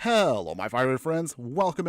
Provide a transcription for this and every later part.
Hello, my fiery friends. Welcome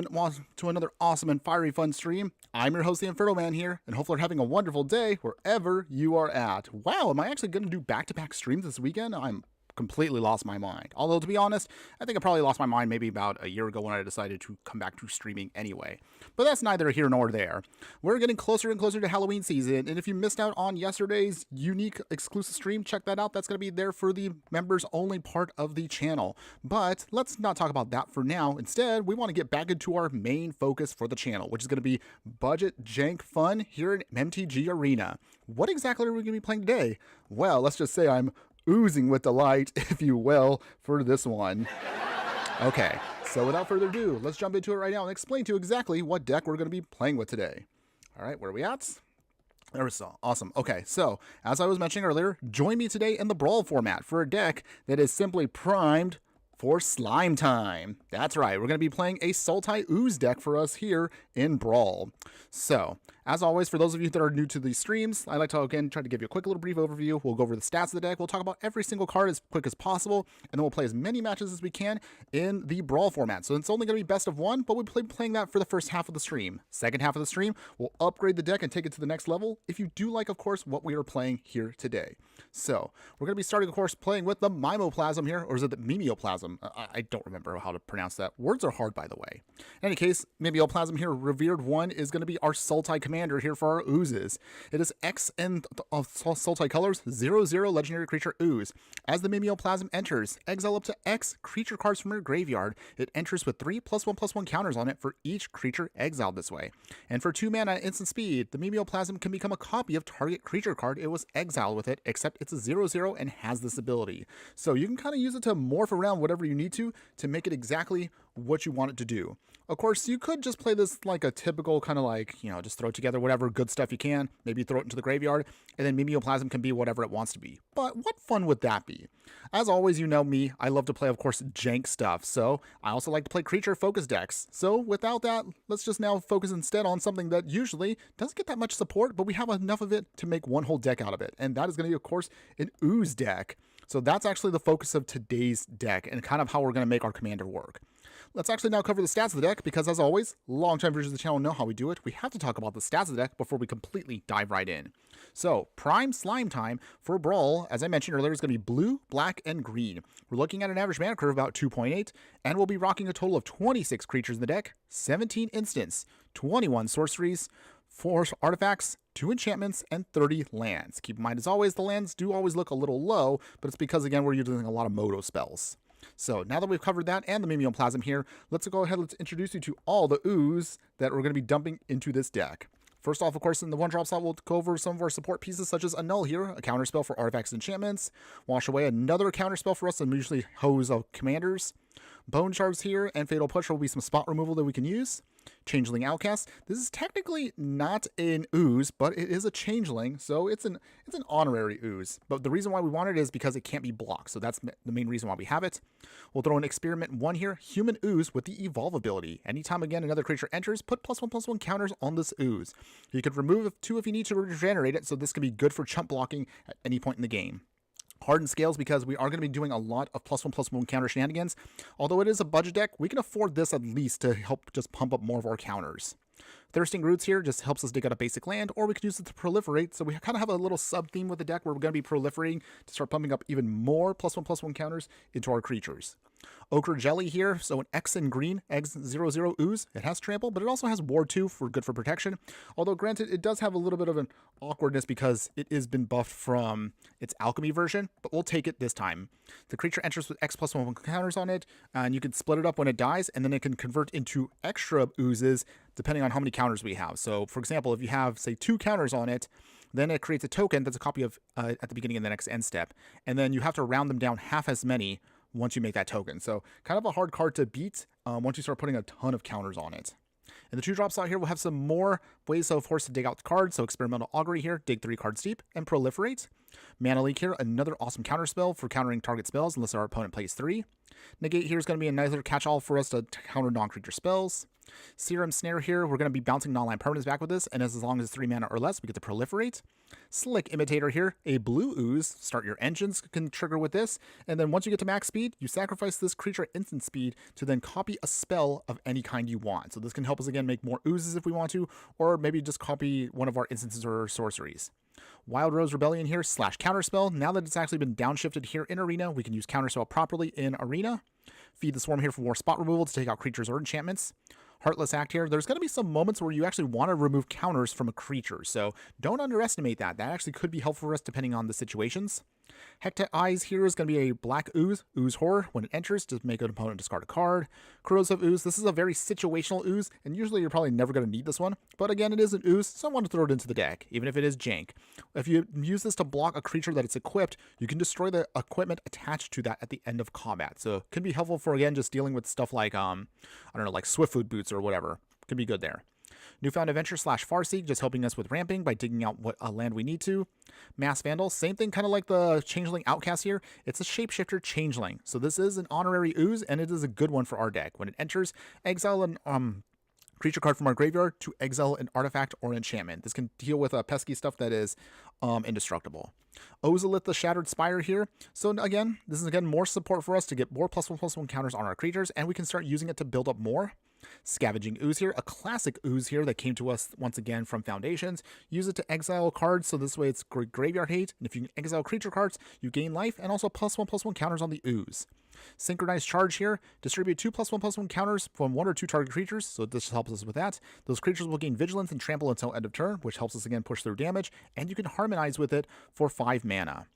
to another awesome and fiery fun stream. I'm your host, the Infernoman here, and hopefully you're having a wonderful day wherever you are at. Wow, am I actually going to do back-to-back streams this weekend? I'm completely lost my mind. Although, to be honest, I think I probably lost my mind maybe about a year ago when I decided to come back to streaming anyway. But that's neither here nor there. We're getting closer and closer to Halloween season, and if you missed out on yesterday's unique exclusive stream, check that out. That's going to be there for the members-only part of the channel. But let's not talk about that for now. Instead, we want to get back into our main focus for the channel, which is going to be budget jank fun here in MTG Arena. What exactly are we going to be playing today? Well, let's just say I'm oozing with delight, if you will, for this one. Okay, so without further ado, let's jump into it right now and explain to you exactly what deck we're going to be playing with today. All right, where are we at? There we go. Awesome. Okay, so as I was mentioning earlier, join me today in the Brawl format for a deck that is simply primed for slime time. That's right, we're going to be playing a Sultai Oozes deck for us here in Brawl. So, as always, for those of you that are new to these streams, I like to, again, try to give you a quick little brief overview. We'll go over the stats of the deck. We'll talk about every single card as quick as possible, and then we'll play as many matches as we can in the Brawl format. So it's only going to be best of one, but we'll be playing that for the first half of the stream. Second half of the stream, we'll upgrade the deck and take it to the next level if you do like, of course, what we are playing here today. So, we're going to be starting, of course, playing with the Mimeoplasm here, or is it the Mimeoplasm? I don't remember how to pronounce that. Words are hard, by the way. In any case, Mimeoplasm here, Revered One, is going to be our Sultai commander here for our Oozes. It is X and Sultai colors, 0/0 legendary creature Ooze. As the Mimeoplasm enters, exile up to X creature cards from your graveyard. It enters with 3+1/+1 counters on it for each creature exiled this way. And for 2 mana instant speed, the Mimeoplasm can become a copy of target creature card it was exiled with it, except it's a 0/0 and has this ability. So you can kind of use it to morph around whatever you need to make it exactly what you want it to do. Of course, you could just play this like a typical kind of like, just throw together whatever good stuff you can, maybe throw it into the graveyard, and then Mimeoplasm can be whatever it wants to be. But what fun would that be? As always, you know me, I love to play, of course, jank stuff, so I also like to play creature focus decks. So without that, let's just now focus instead on something that usually doesn't get that much support, but we have enough of it to make one whole deck out of it, and that is going to be, of course, an Ooze deck. So that's actually the focus of today's deck and kind of how we're going to make our commander work. Let's actually now cover the stats of the deck because, as always, longtime viewers of the channel know how we do it. We have to talk about the stats of the deck before we completely dive right in. So, prime slime time for Brawl, as I mentioned earlier, is going to be blue, black, and green. We're looking at an average mana curve of about 2.8, and we'll be rocking a total of 26 creatures in the deck, 17 instants, 21 sorceries, 4 artifacts, 2 enchantments, and 30 lands. Keep in mind, as always, the lands do always look a little low, but it's because, again, we're using a lot of Moto spells. So now that we've covered that and the Mimeoplasm here, let's go ahead, let's introduce you to all the Ooze that we're going to be dumping into this deck. First off, of course, in the one-drop slot, we'll go over some of our support pieces, such as Annul here, a counterspell for artifacts and enchantments. Wash Away, another counterspell for us, and usually hose of commanders. Bone Shards here, and Fatal Push will be some spot removal that we can use. Changeling Outcast. This is technically not an Ooze, but it is a Changeling, so it's an honorary Ooze. But the reason why we want it is because it can't be blocked, so that's the main reason why we have it. We'll throw in Experiment 1 here, Human Ooze with the Evolve ability. Anytime, again, another creature enters, put +1/+1 counters on this Ooze. You could remove 2 if you need to regenerate it, so this can be good for chump blocking at any point in the game. Hardened Scales, because we are going to be doing a lot of +1/+1 counter shenanigans. Although it is a budget deck, we can afford this at least to help just pump up more of our counters. Thirsting Roots here just helps us dig out a basic land, or we could use it to proliferate, so we kind of have a little sub-theme with the deck where we're going to be proliferating to start pumping up even more +1/+1 counters into our creatures. Ochre Jelly here, so an X in green, X 0/0 Ooze. It has Trample, but it also has Ward 2 for good for protection. Although, granted, it does have a little bit of an awkwardness because it has been buffed from its Alchemy version, but we'll take it this time. The creature enters with X+1 counters on it, and you can split it up when it dies, and then it can convert into extra Oozes depending on how many counters we have. So, for example, if you have, say, 2 counters on it, then it creates a token that's a copy of at the beginning of the next end step, and then you have to round them down half as many once you make that token. So kind of a hard card to beat once you start putting a ton of counters on it. In the 2-drop slot here, we'll have some more ways, of course, to dig out the cards. So Experimental Augury here, dig 3 cards deep, and Proliferate. Mana Leak here, another awesome counter spell for countering target spells unless our opponent plays 3. Negate here is going to be a nice little catch-all for us to counter non-creature spells. Serum Snare here, we're going to be bouncing non-land permanents back with this, and as long as 3 mana or less, we get to proliferate. Slick Imitator here, a blue ooze, start your engines can trigger with this, and then once you get to max speed, you sacrifice this creature instant speed to then copy a spell of any kind you want. So this can help us again make more oozes if we want to, or maybe just copy one of our instances or sorceries. Wild Rose Rebellion here, slash Counterspell. Now that it's actually been downshifted here in Arena, we can use Counterspell properly in Arena. Feed the Swarm here for more spot removal to take out creatures or enchantments. Heartless Act here. There's going to be some moments where you actually want to remove counters from a creature, so don't underestimate that. That actually could be helpful for us depending on the situations. Hectic Eyes here is going to be a black ooze, Ooze Horror. When it enters, just make an opponent discard a card. Corrosive Ooze, this is a very situational ooze, and usually you're probably never going to need this one, but again, it is an ooze, so I want to throw it into the deck, even if it is jank. If you use this to block a creature that it's equipped, you can destroy the equipment attached to that at the end of combat, so it can be helpful for, again, just dealing with stuff like, I don't know, like Swiftfoot Boots or whatever. Could be good there. Newfound Adventure slash Farseek, just helping us with ramping by digging out what land we need to. Mass Vandal, same thing, kind of like the Changeling Outcast here. It's a Shapeshifter Changeling. So this is an honorary ooze, and it is a good one for our deck. When it enters, exile an creature card from our graveyard to exile an artifact or enchantment. This can deal with pesky stuff that is indestructible. Ozolith the Shattered Spire here. So again, this is again more support for us to get more +1/+1 counters on our creatures, and we can start using it to build up more. Scavenging Ooze here, a classic ooze here that came to us once again from Foundations. Use it to exile cards, so this way it's graveyard hate, and if you can exile creature cards, you gain life, and also +1/+1 counters on the ooze. Synchronized Charge here, distribute 2 +1/+1 counters from 1 or 2 target creatures, so this helps us with that. Those creatures will gain Vigilance and Trample until end of turn, which helps us again push through damage, and you can harmonize with it for 5 mana.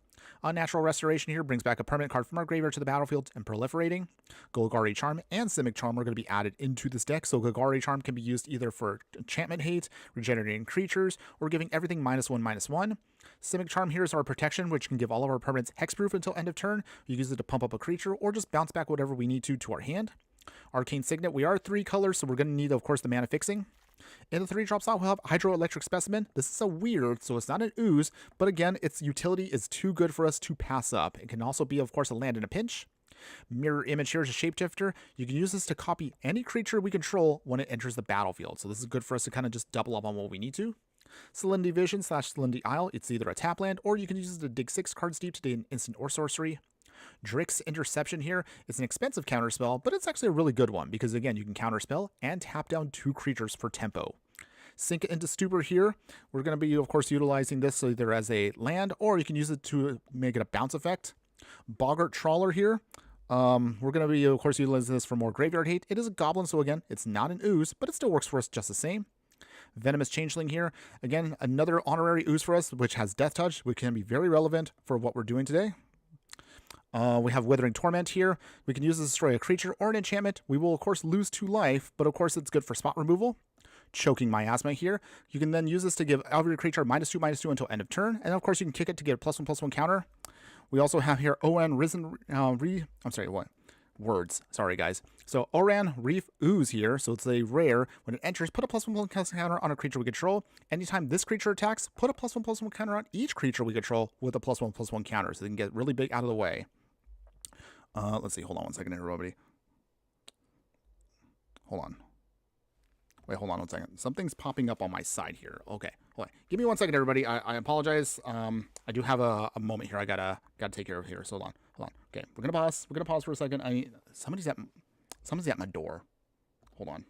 Unnatural Restoration here brings back a permanent card from our graveyard to the battlefield and proliferating. Golgari Charm and Simic Charm are going to be added into this deck, so Golgari Charm can be used either for enchantment hate, regenerating creatures, or giving everything -1/-1. Simic Charm here is our protection, which can give all of our permanents hexproof until end of turn. You use it to pump up a creature, or just bounce back whatever we need to our hand. Arcane Signet, we are 3 colors, so we're going to need, of course, the mana fixing. In the 3-drop slot, we'll have Hydroelectric Specimen. This is a weird, so it's not an ooze, but again, its utility is too good for us to pass up. It can also be, of course, a land in a pinch. Mirror Image here is a Shapeshifter. You can use this to copy any creature we control when it enters the battlefield, so this is good for us to kind of just double up on what we need to. Salinity Vision slash Salinity Isle, it's either a tap land, or you can use it to dig 6 cards deep to gain an instant or sorcery. Drix Interception here is an expensive counterspell, but it's actually a really good one, because again, you can counterspell and tap down 2 creatures for tempo. Sink into Stupor here. We're going to be, of course, utilizing this either as a land, or you can use it to make it a bounce effect. Boggart Trawler here. We're going to be, of course, utilizing this for more graveyard hate. It is a goblin, so again, it's not an ooze, but it still works for us just the same. Venomous Changeling here. Again, another honorary ooze for us, which has Death Touch, which can be very relevant for what we're doing today. We have Withering Torment here. We can use this to destroy a creature or an enchantment. We will, of course, lose 2 life, but of course, it's good for spot removal. Choking Miasma here. You can then use this to give every creature -2/-2 until end of turn, and of course, you can kick it to get a +1/+1 counter. We also have here Oran Risen Words. Sorry, guys. So Oran Reef Ooze here. So it's a rare. When it enters, put a +1/+1 counter on a creature we control. Anytime this creature attacks, put a +1/+1 counter on each creature we control with a +1/+1 counter, so they can get really big out of the way. Let's see. Hold on one second, everybody. Hold on. Wait, hold on one second. Something's popping up on my side here. Okay, hold on. Give me 1 second, everybody. I apologize. I do have a moment here I gotta take care of here. So hold on. Okay, we're gonna pause. We're gonna pause for a second. Somebody's at my door. Hold on.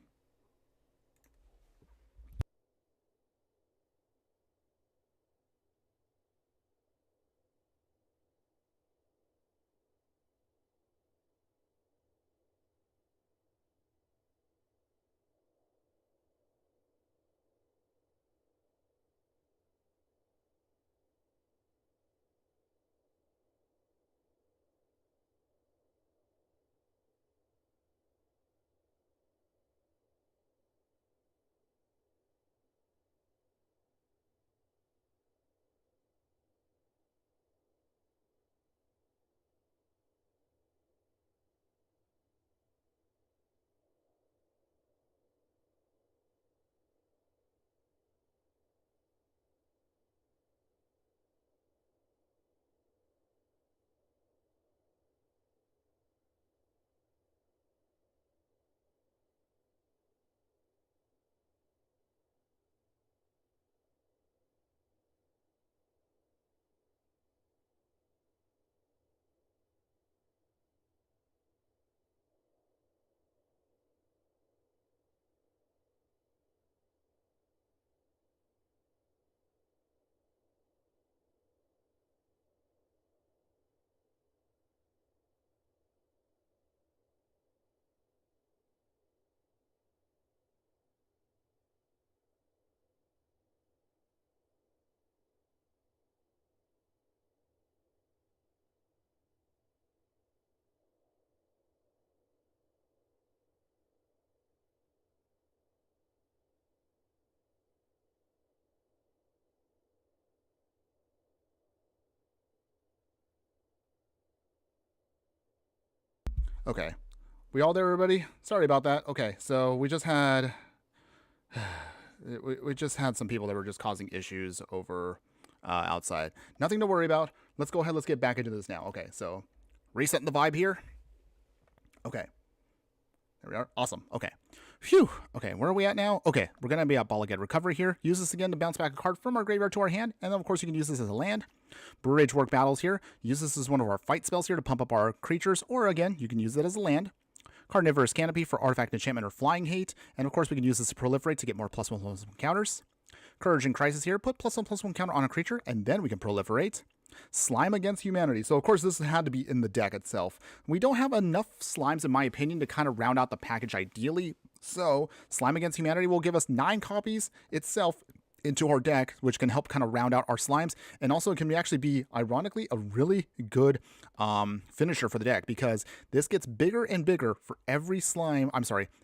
Okay. We all there, everybody? Sorry about that. Okay, so we just had we just had some people that were just causing issues over outside. Nothing to worry about. Let's go ahead. Let's get back into this now. Okay, so resetting the vibe here. Okay. There we are. Awesome. Okay. Phew. Okay, where are we at now? Okay, we're going to be at Ball Again Recovery here. Use this again to bounce back a card from our graveyard to our hand. And then, of course, you can use this as a land. Brew Rage Work Battles here. Use this as one of our fight spells here to pump up our creatures. Or, again, you can use it as a land. Carnivorous Canopy for artifact enchantment or flying hate. And, of course, we can use this to proliferate to get more +1/+1 counters. Courage and Crisis here. Put +1/+1 counter on a creature, and then we can proliferate. Slime Against Humanity. So, of course, this had to be in the deck itself. We don't have enough slimes, in my opinion, to kind of round out the package ideally. So, Slime Against Humanity will give us 9 copies itself into our deck, which can help kind of round out our slimes. And also, it can actually be, ironically, a really good finisher for the deck, because this gets bigger and bigger for every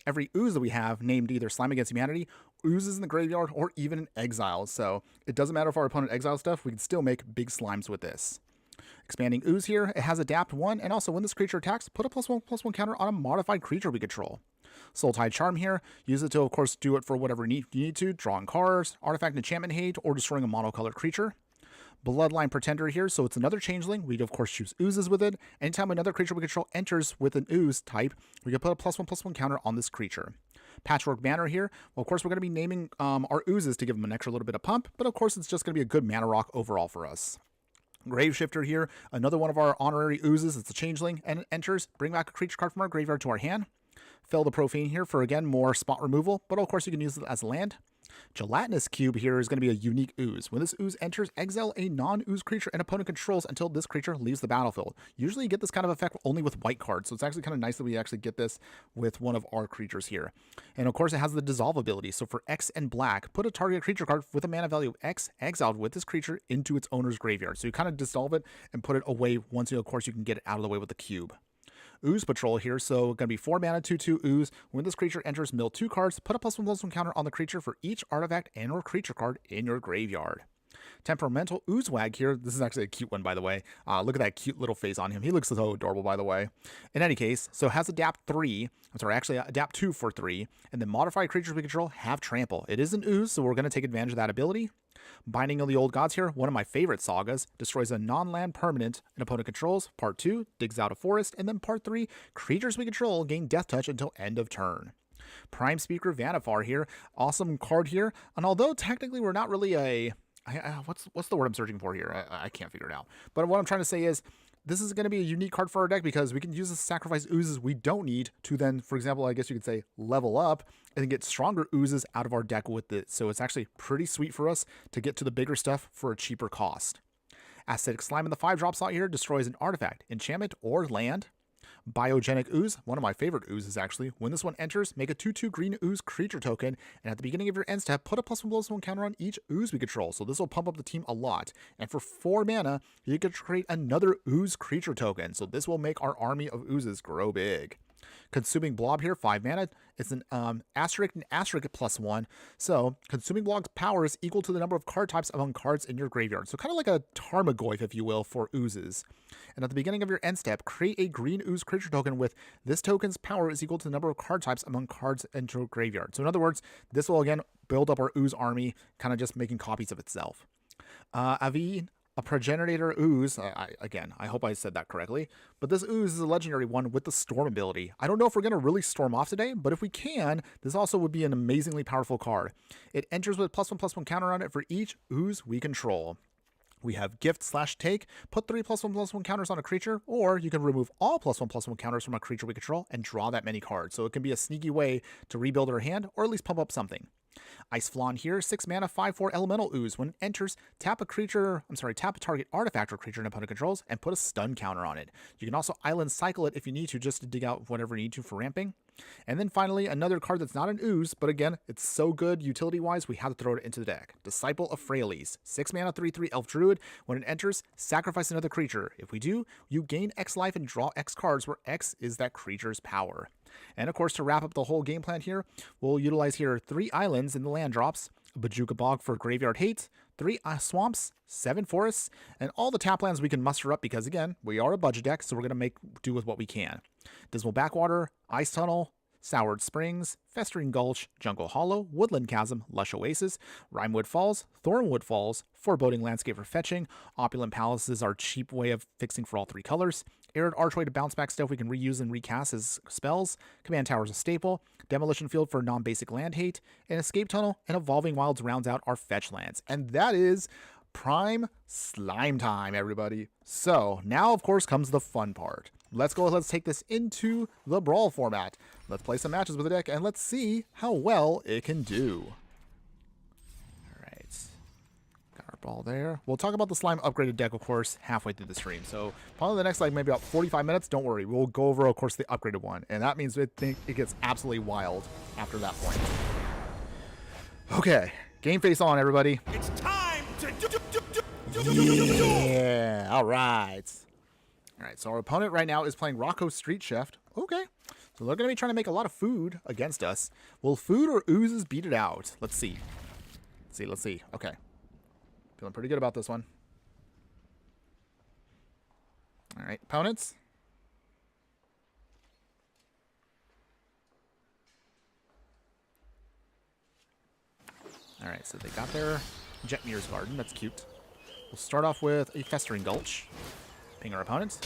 every ooze that we have named either Slime Against Humanity, oozes in the graveyard, or even in exile. So it doesn't matter if our opponent exiles stuff, we can still make big slimes with this. Expanding Ooze here, it has Adapt 1, and also when this creature attacks, put a +1/+1 counter on a modified creature we control. Sultai Charm here, use it to, of course, do it for whatever you need to, drawing cards, artifact enchantment hate, or destroying a monocolored creature. Bloodline Pretender here, so it's another changeling. We'd, of course, choose oozes with it. Anytime another creature we control enters with an ooze type, we can put a +1/+1 counter on this creature. Patchwork Banner here. Well, of course, we're going to be naming our oozes to give them an extra little bit of pump, but of course, it's just going to be a good mana rock overall for us. Grave Shifter here, another one of our honorary oozes. It's a changeling, and it enters. Bring back a creature card from our graveyard to our hand. Fell the Profane here for, again, more spot removal, but of course, you can use it as a land. Gelatinous Cube here is going to be a unique ooze. When this ooze enters, exile a non-ooze creature an opponent controls until this creature leaves the battlefield. Usually you get this kind of effect only with white cards, so it's actually kind of nice that we actually get this with one of our creatures here. And of course, it has the dissolve ability. So for X and black, put a target creature card with a mana value of X exiled with this creature into its owner's graveyard. So you kind of dissolve it and put it away once you, of course, you can get it out of the way with the cube. Ooze Patrol here, so going to be 4 mana, 2/2 ooze. When this creature enters, mill 2 cards, put a +1/+1 counter on the creature for each artifact and or creature card in your graveyard. Temperamental Oozewag here. This is actually a cute one, by the way. Look at that cute little face on him. He looks so adorable, by the way. In any case, so it has Adapt 3. I'm sorry, actually Adapt 2 for 3. And then modified creatures we control have Trample. It is an ooze, so we're going to take advantage of that ability. Binding of the Old Gods here, one of my favorite sagas, destroys a non-land permanent an opponent controls. Part 2, digs out a forest. And then Part 3, creatures we control gain Death Touch until end of turn. Prime Speaker Vanifar here, awesome card here. And although technically we're not really a... what's the word I'm searching for here? I can't figure it out. But what I'm trying to say is, this is going to be a unique card for our deck because we can use this to sacrifice oozes we don't need to then, for example, I guess you could say level up and get stronger oozes out of our deck with it. So it's actually pretty sweet for us to get to the bigger stuff for a cheaper cost. Acidic Slime in the 5-drop slot here destroys an artifact, enchantment, or land. Biogenic Ooze, one of my favorite oozes actually. When this one enters, make a 2/2 green ooze creature token, and at the beginning of your end step, put a +1/+1 counter on each ooze we control. So this will pump up the team a lot. And for 4 mana, you can create another ooze creature token. So this will make our army of oozes grow big. Consuming Blob here, 5 mana. It's an asterisk and asterisk +1. So Consuming Blob's power is equal to the number of card types among cards in your graveyard. So kind of like a Tarmogoyf, if you will, for oozes. And at the beginning of your end step, create a green ooze creature token with this token's power is equal to the number of card types among cards in your graveyard. So in other words, this will again build up our ooze army, kind of just making copies of itself. Avi, a Progenitor Ooze, I hope I said that correctly, but this ooze is a legendary one with the Storm ability. I don't know if we're going to really storm off today, but if we can, this also would be an amazingly powerful card. It enters with +1/+1 counter on it for each ooze we control. We have Gift/Take, put 3 +1/+1 counters on a creature, or you can remove all +1/+1 counters from a creature we control and draw that many cards. So it can be a sneaky way to rebuild our hand, or at least pump up something. Ice Flawn here, 6 mana, 5/4 elemental ooze. When it enters, tap a target artifact or creature an opponent controls and put a stun counter on it. You can also island cycle it if you need to, just to dig out whatever you need to for ramping. And then finally, another card that's not an ooze, but again, it's so good utility-wise, we have to throw it into the deck. Disciple of Freyalise, 6 mana, 3/3 elf druid. When it enters, sacrifice another creature. If we do, you gain X life and draw X cards, where X is that creature's power. And of course, to wrap up the whole game plan here, we'll utilize here 3 islands in the land drops, Bajuka Bog for Graveyard Hate, 3 swamps, 7 forests, and all the tap lands we can muster up because, again, we are a budget deck, so we're going to make do with what we can. Dismal Backwater, Ice Tunnel, Soured Springs, Festering Gulch, Jungle Hollow, Woodland Chasm, Lush Oasis, Rimewood Falls, Thornwood Falls, Foreboding Landscape for fetching, Opulent Palace is our cheap way of fixing for all 3 colors, Arid Archway to bounce back stuff we can reuse and recast as spells, Command Tower is a staple, Demolition Field for non-basic land hate, and Escape Tunnel and Evolving Wilds rounds out our fetch lands. And that is Prime Slime time, everybody. So now, of course, comes the fun part. Let's take this into the Brawl format. Let's play some matches with the deck, and let's see how well it can do. Alright. Got our ball there. We'll talk about the Slime upgraded deck, of course, halfway through the stream. So probably the next, like, maybe about 45 minutes, don't worry. We'll go over, of course, the upgraded one. And that means it gets absolutely wild after that point. Okay. Game face on, everybody. It's time to Yeah. Alright. Alright, so our opponent right now is playing Rocco Street Chef. Okay. So they're going to be trying to make a lot of food against us. Will food or oozes beat it out? Let's see. Let's see. Okay. Feeling pretty good about this one. Alright, opponents. Alright, so they got their Jetmir's Garden. That's cute. We'll start off with a Festering Gulch. Ping our opponents.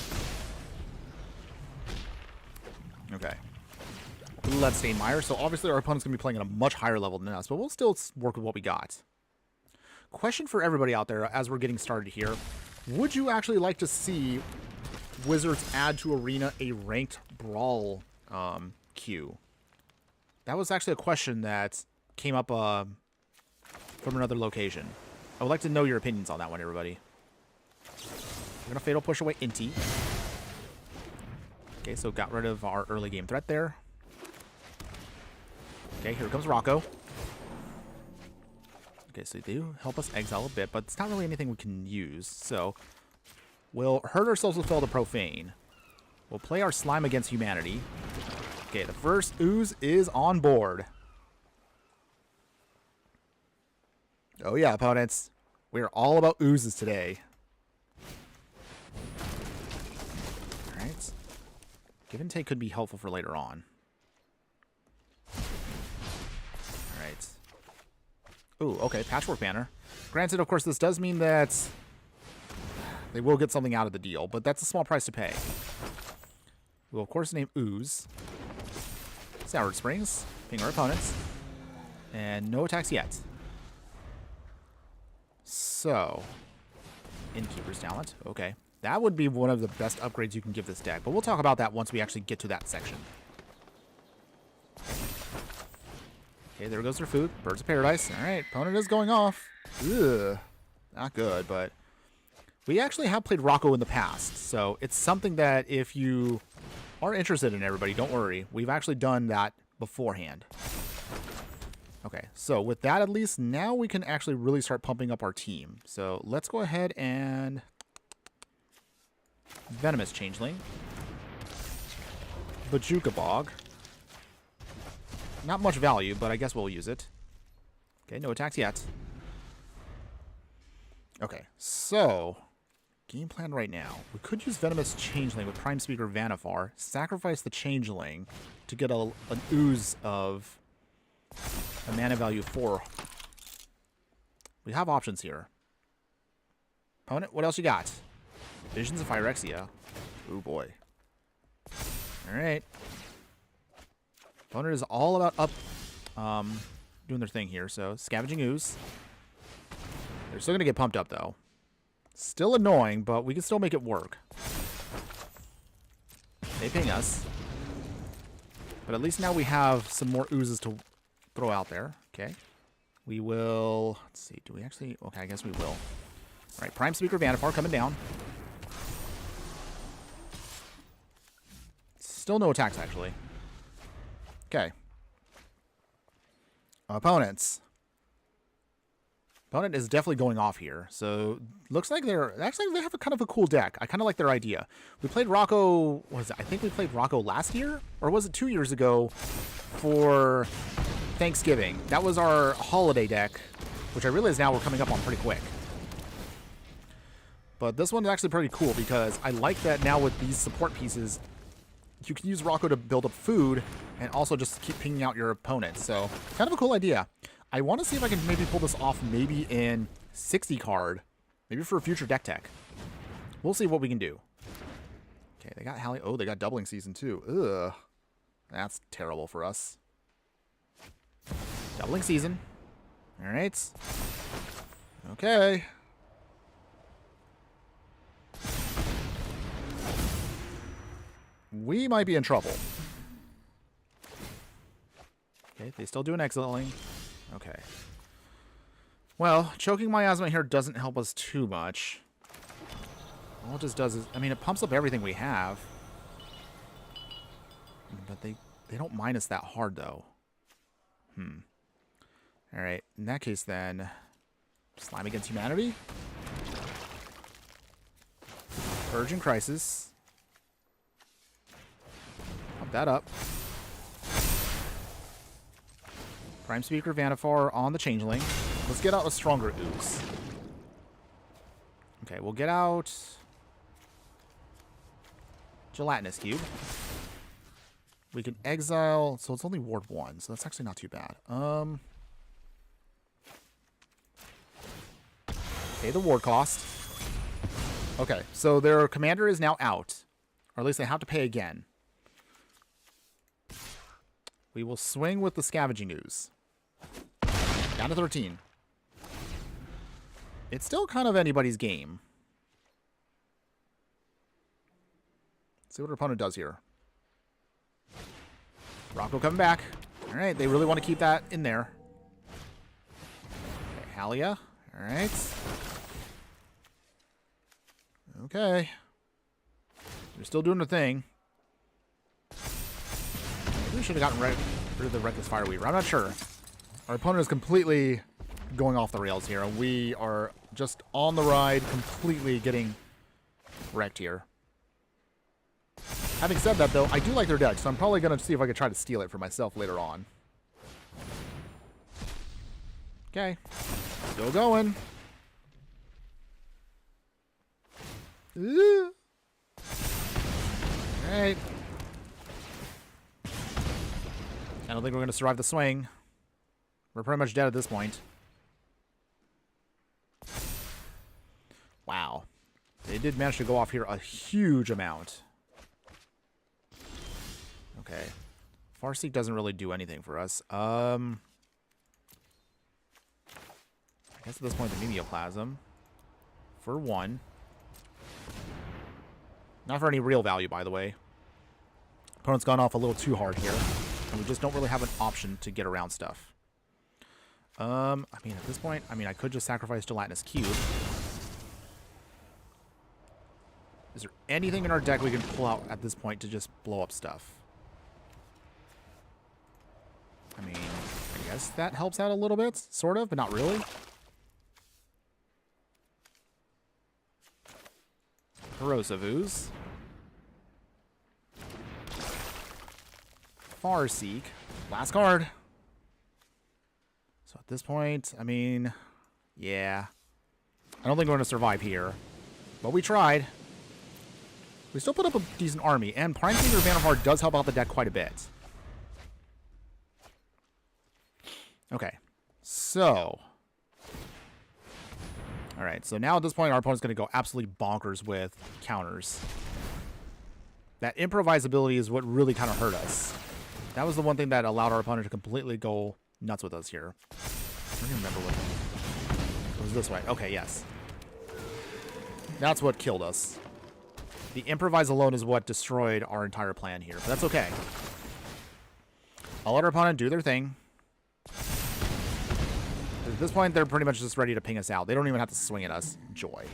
Okay. Bloodstained Mire. So obviously our opponent's going to be playing at a much higher level than us, but we'll still work with what we got. Question for everybody out there as we're getting started here. Would you actually like to see Wizards add to Arena a ranked Brawl queue? That was actually a question that came up from another location. I would like to know your opinions on that one, everybody. We're going to Fatal Push away Inti. Okay, so got rid of our early game threat there. Okay, here comes Rocco. Okay, so they do help us exile a bit, but it's not really anything we can use. So we'll hurt ourselves with Fel the Profane. We'll play our Slime Against Humanity. Okay, the first ooze is on board. Oh yeah, opponents. We are all about oozes today. Alright. Give and take could be helpful for later on. Alright. Ooh, okay, Patchwork Banner. Granted, of course, this does mean that they will get something out of the deal, but that's a small price to pay. We'll, of course, name Ooze. Soured Springs. Ping our opponents. And no attacks yet. So, Innkeeper's Talent. Okay. That would be one of the best upgrades you can give this deck, but we'll talk about that once we actually get to that section. Okay, there goes their food. Birds of Paradise. Alright, opponent is going off. Ugh. Not good, but we actually have played Rocco in the past, so it's something that if you are interested in, everybody, don't worry. We've actually done that beforehand. Okay, so with that at least, now we can actually really start pumping up our team. So let's go ahead and Venomous Changeling. Bajuka Bog. Not much value, but I guess we'll use it. Okay, no attacks yet. Okay, so game plan right now. We could use Venomous Changeling with Prime Speaker Vanifar, sacrifice the Changeling to get an ooze of a mana value 4. We have options here. Opponent, what else you got? Visions of Phyrexia. Oh boy. Alright. Opponent is all about doing their thing here, so Scavenging Ooze. They're still going to get pumped up, though. Still annoying, but we can still make it work. They ping us. But at least now we have some more oozes to throw out there. Okay. We will... Let's see. Do we actually... Okay, I guess we will. Alright, Prime Speaker Vanifar coming down. Still no attacks, actually. Okay. Opponents. Opponent is definitely going off here. So, looks like they're... Actually, they have a kind of a cool deck. I kind of like their idea. We played Rocco... What was it? I think we played Rocco last year? Or was it 2 years ago for Thanksgiving? That was our holiday deck which I realize now we're coming up on pretty quick. But this one is actually pretty cool because I like that now with these support pieces, you can use Rocco to build up food and also just keep pinging out your opponents. So kind of a cool idea. I want to see if I can maybe pull this off maybe in 60 card, maybe for a future deck tech. We'll see what we can do. Okay, they got Hallie. Oh, they got Doubling Season too. Ugh. That's terrible for us. Doubling Season. All right. Okay. We might be in trouble. Okay, they still do an Exiling. Okay. Well, choking Miasma here doesn't help us too much. All it just does is, I mean, it pumps up everything we have. But they don't mine us that hard, though. Alright, in that case, then, Slime Against Humanity. Urgent Crisis. Pump that up. Prime Speaker Vannifar on the Changeling. Let's get out a stronger Ooze. Okay, we'll get out Gelatinous Cube. We can exile, so it's only Ward 1, so that's actually not too bad. Pay the ward cost. Okay, so their commander is now out. Or at least they have to pay again. We will swing with the Scavenging Ooze. Down to 13. It's still kind of anybody's game. Let's see what our opponent does here. Rocco coming back. Alright, they really want to keep that in there. Okay, Halia. Alright. Okay. They're still doing the thing. Maybe we should have gotten rid of the Reckless Fireweaver. I'm not sure. Our opponent is completely going off the rails here. We are just on the ride, completely getting wrecked here. Having said that, though, I do like their deck, so I'm probably going to see if I can try to steal it for myself later on. Okay. Still going. Alright. I don't think we're going to survive the swing. We're pretty much dead at this point. Wow. They did manage to go off here a huge amount. Okay. Farseek doesn't really do anything for us. I guess at this point the Mimeoplasm. For 1. Not for any real value, by the way. Opponent's gone off a little too hard here. And we just don't really have an option to get around stuff. I mean, at this point, I could just sacrifice Gelatinous Cube. Is there anything in our deck we can pull out at this point to just blow up stuff? I mean, I guess that helps out a little bit, sort of, but not really. Corrosive Ooze. Farseek. Last card. So at this point, I mean, yeah. I don't think we're going to survive here. But we tried. We still put up a decent army, and Prime Speaker Vannifar does help out the deck quite a bit. Okay, so. Alright, so now at this point, our opponent's going to go absolutely bonkers with counters. That improvisability is what really kind of hurt us. That was the one thing that allowed our opponent to completely go nuts with us here. I don't even remember what it was. This way. Okay, yes. That's what killed us. The improvise alone is what destroyed our entire plan here, but that's okay. I'll let our opponent do their thing. At this point, they're pretty much just ready to ping us out. They don't even have to swing at us. Joy.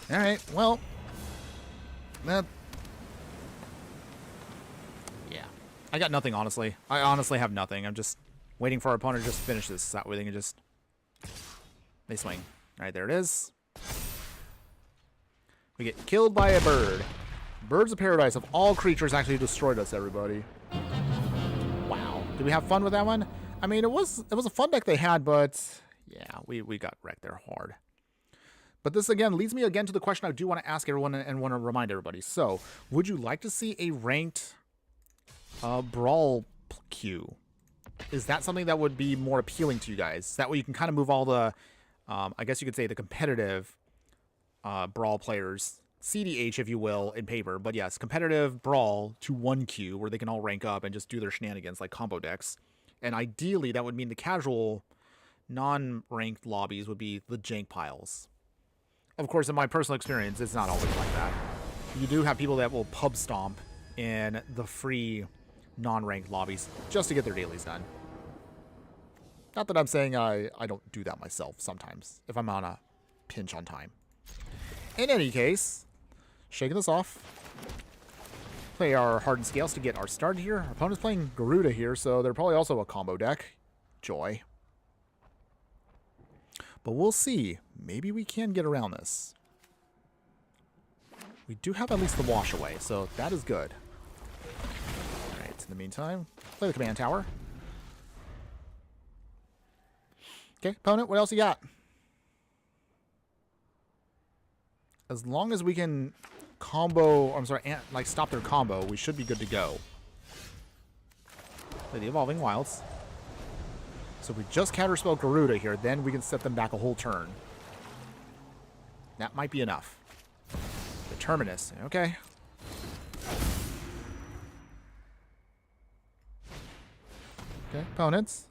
Alright, well. That... yeah. I got nothing, honestly. I honestly have nothing. I'm just waiting for our opponent to just finish this. That way they can just... they swing. Alright, there it is. We get killed by a bird. Birds of Paradise of all creatures actually destroyed us, everybody. Wow. Did we have fun with that one? I mean, it was a fun deck they had, but yeah, we got wrecked there hard. But this, again, leads me again to the question I do want to ask everyone and want to remind everybody. So, would you like to see a ranked Brawl queue? Is that something that would be more appealing to you guys? That way you can kind of move all the, I guess you could say the competitive Brawl players, CDH if you will, in paper. But yes, competitive Brawl to one queue where they can all rank up and just do their shenanigans like combo decks. And ideally, that would mean the casual, non-ranked lobbies would be the jank piles. Of course, in my personal experience, it's not always like that. You do have people that will pub stomp in the free non-ranked lobbies just to get their dailies done. Not that I'm saying I don't do that myself sometimes if I'm on a pinch on time. In any case, shaking this off. Play our hardened scales to get our start here. Our opponent's playing Garuda here, so they're probably also a combo deck. Joy. But we'll see. Maybe we can get around this. We do have at least the wash away, so that is good. Alright, in the meantime, play the command tower. Okay, opponent, what else you got? As long as we can combo, I'm sorry, like stop their combo, we should be good to go. Play the Evolving Wilds. So if we just counterspell Garuda here, then we can set them back a whole turn. That might be enough. The Terminus, okay. Okay, opponents.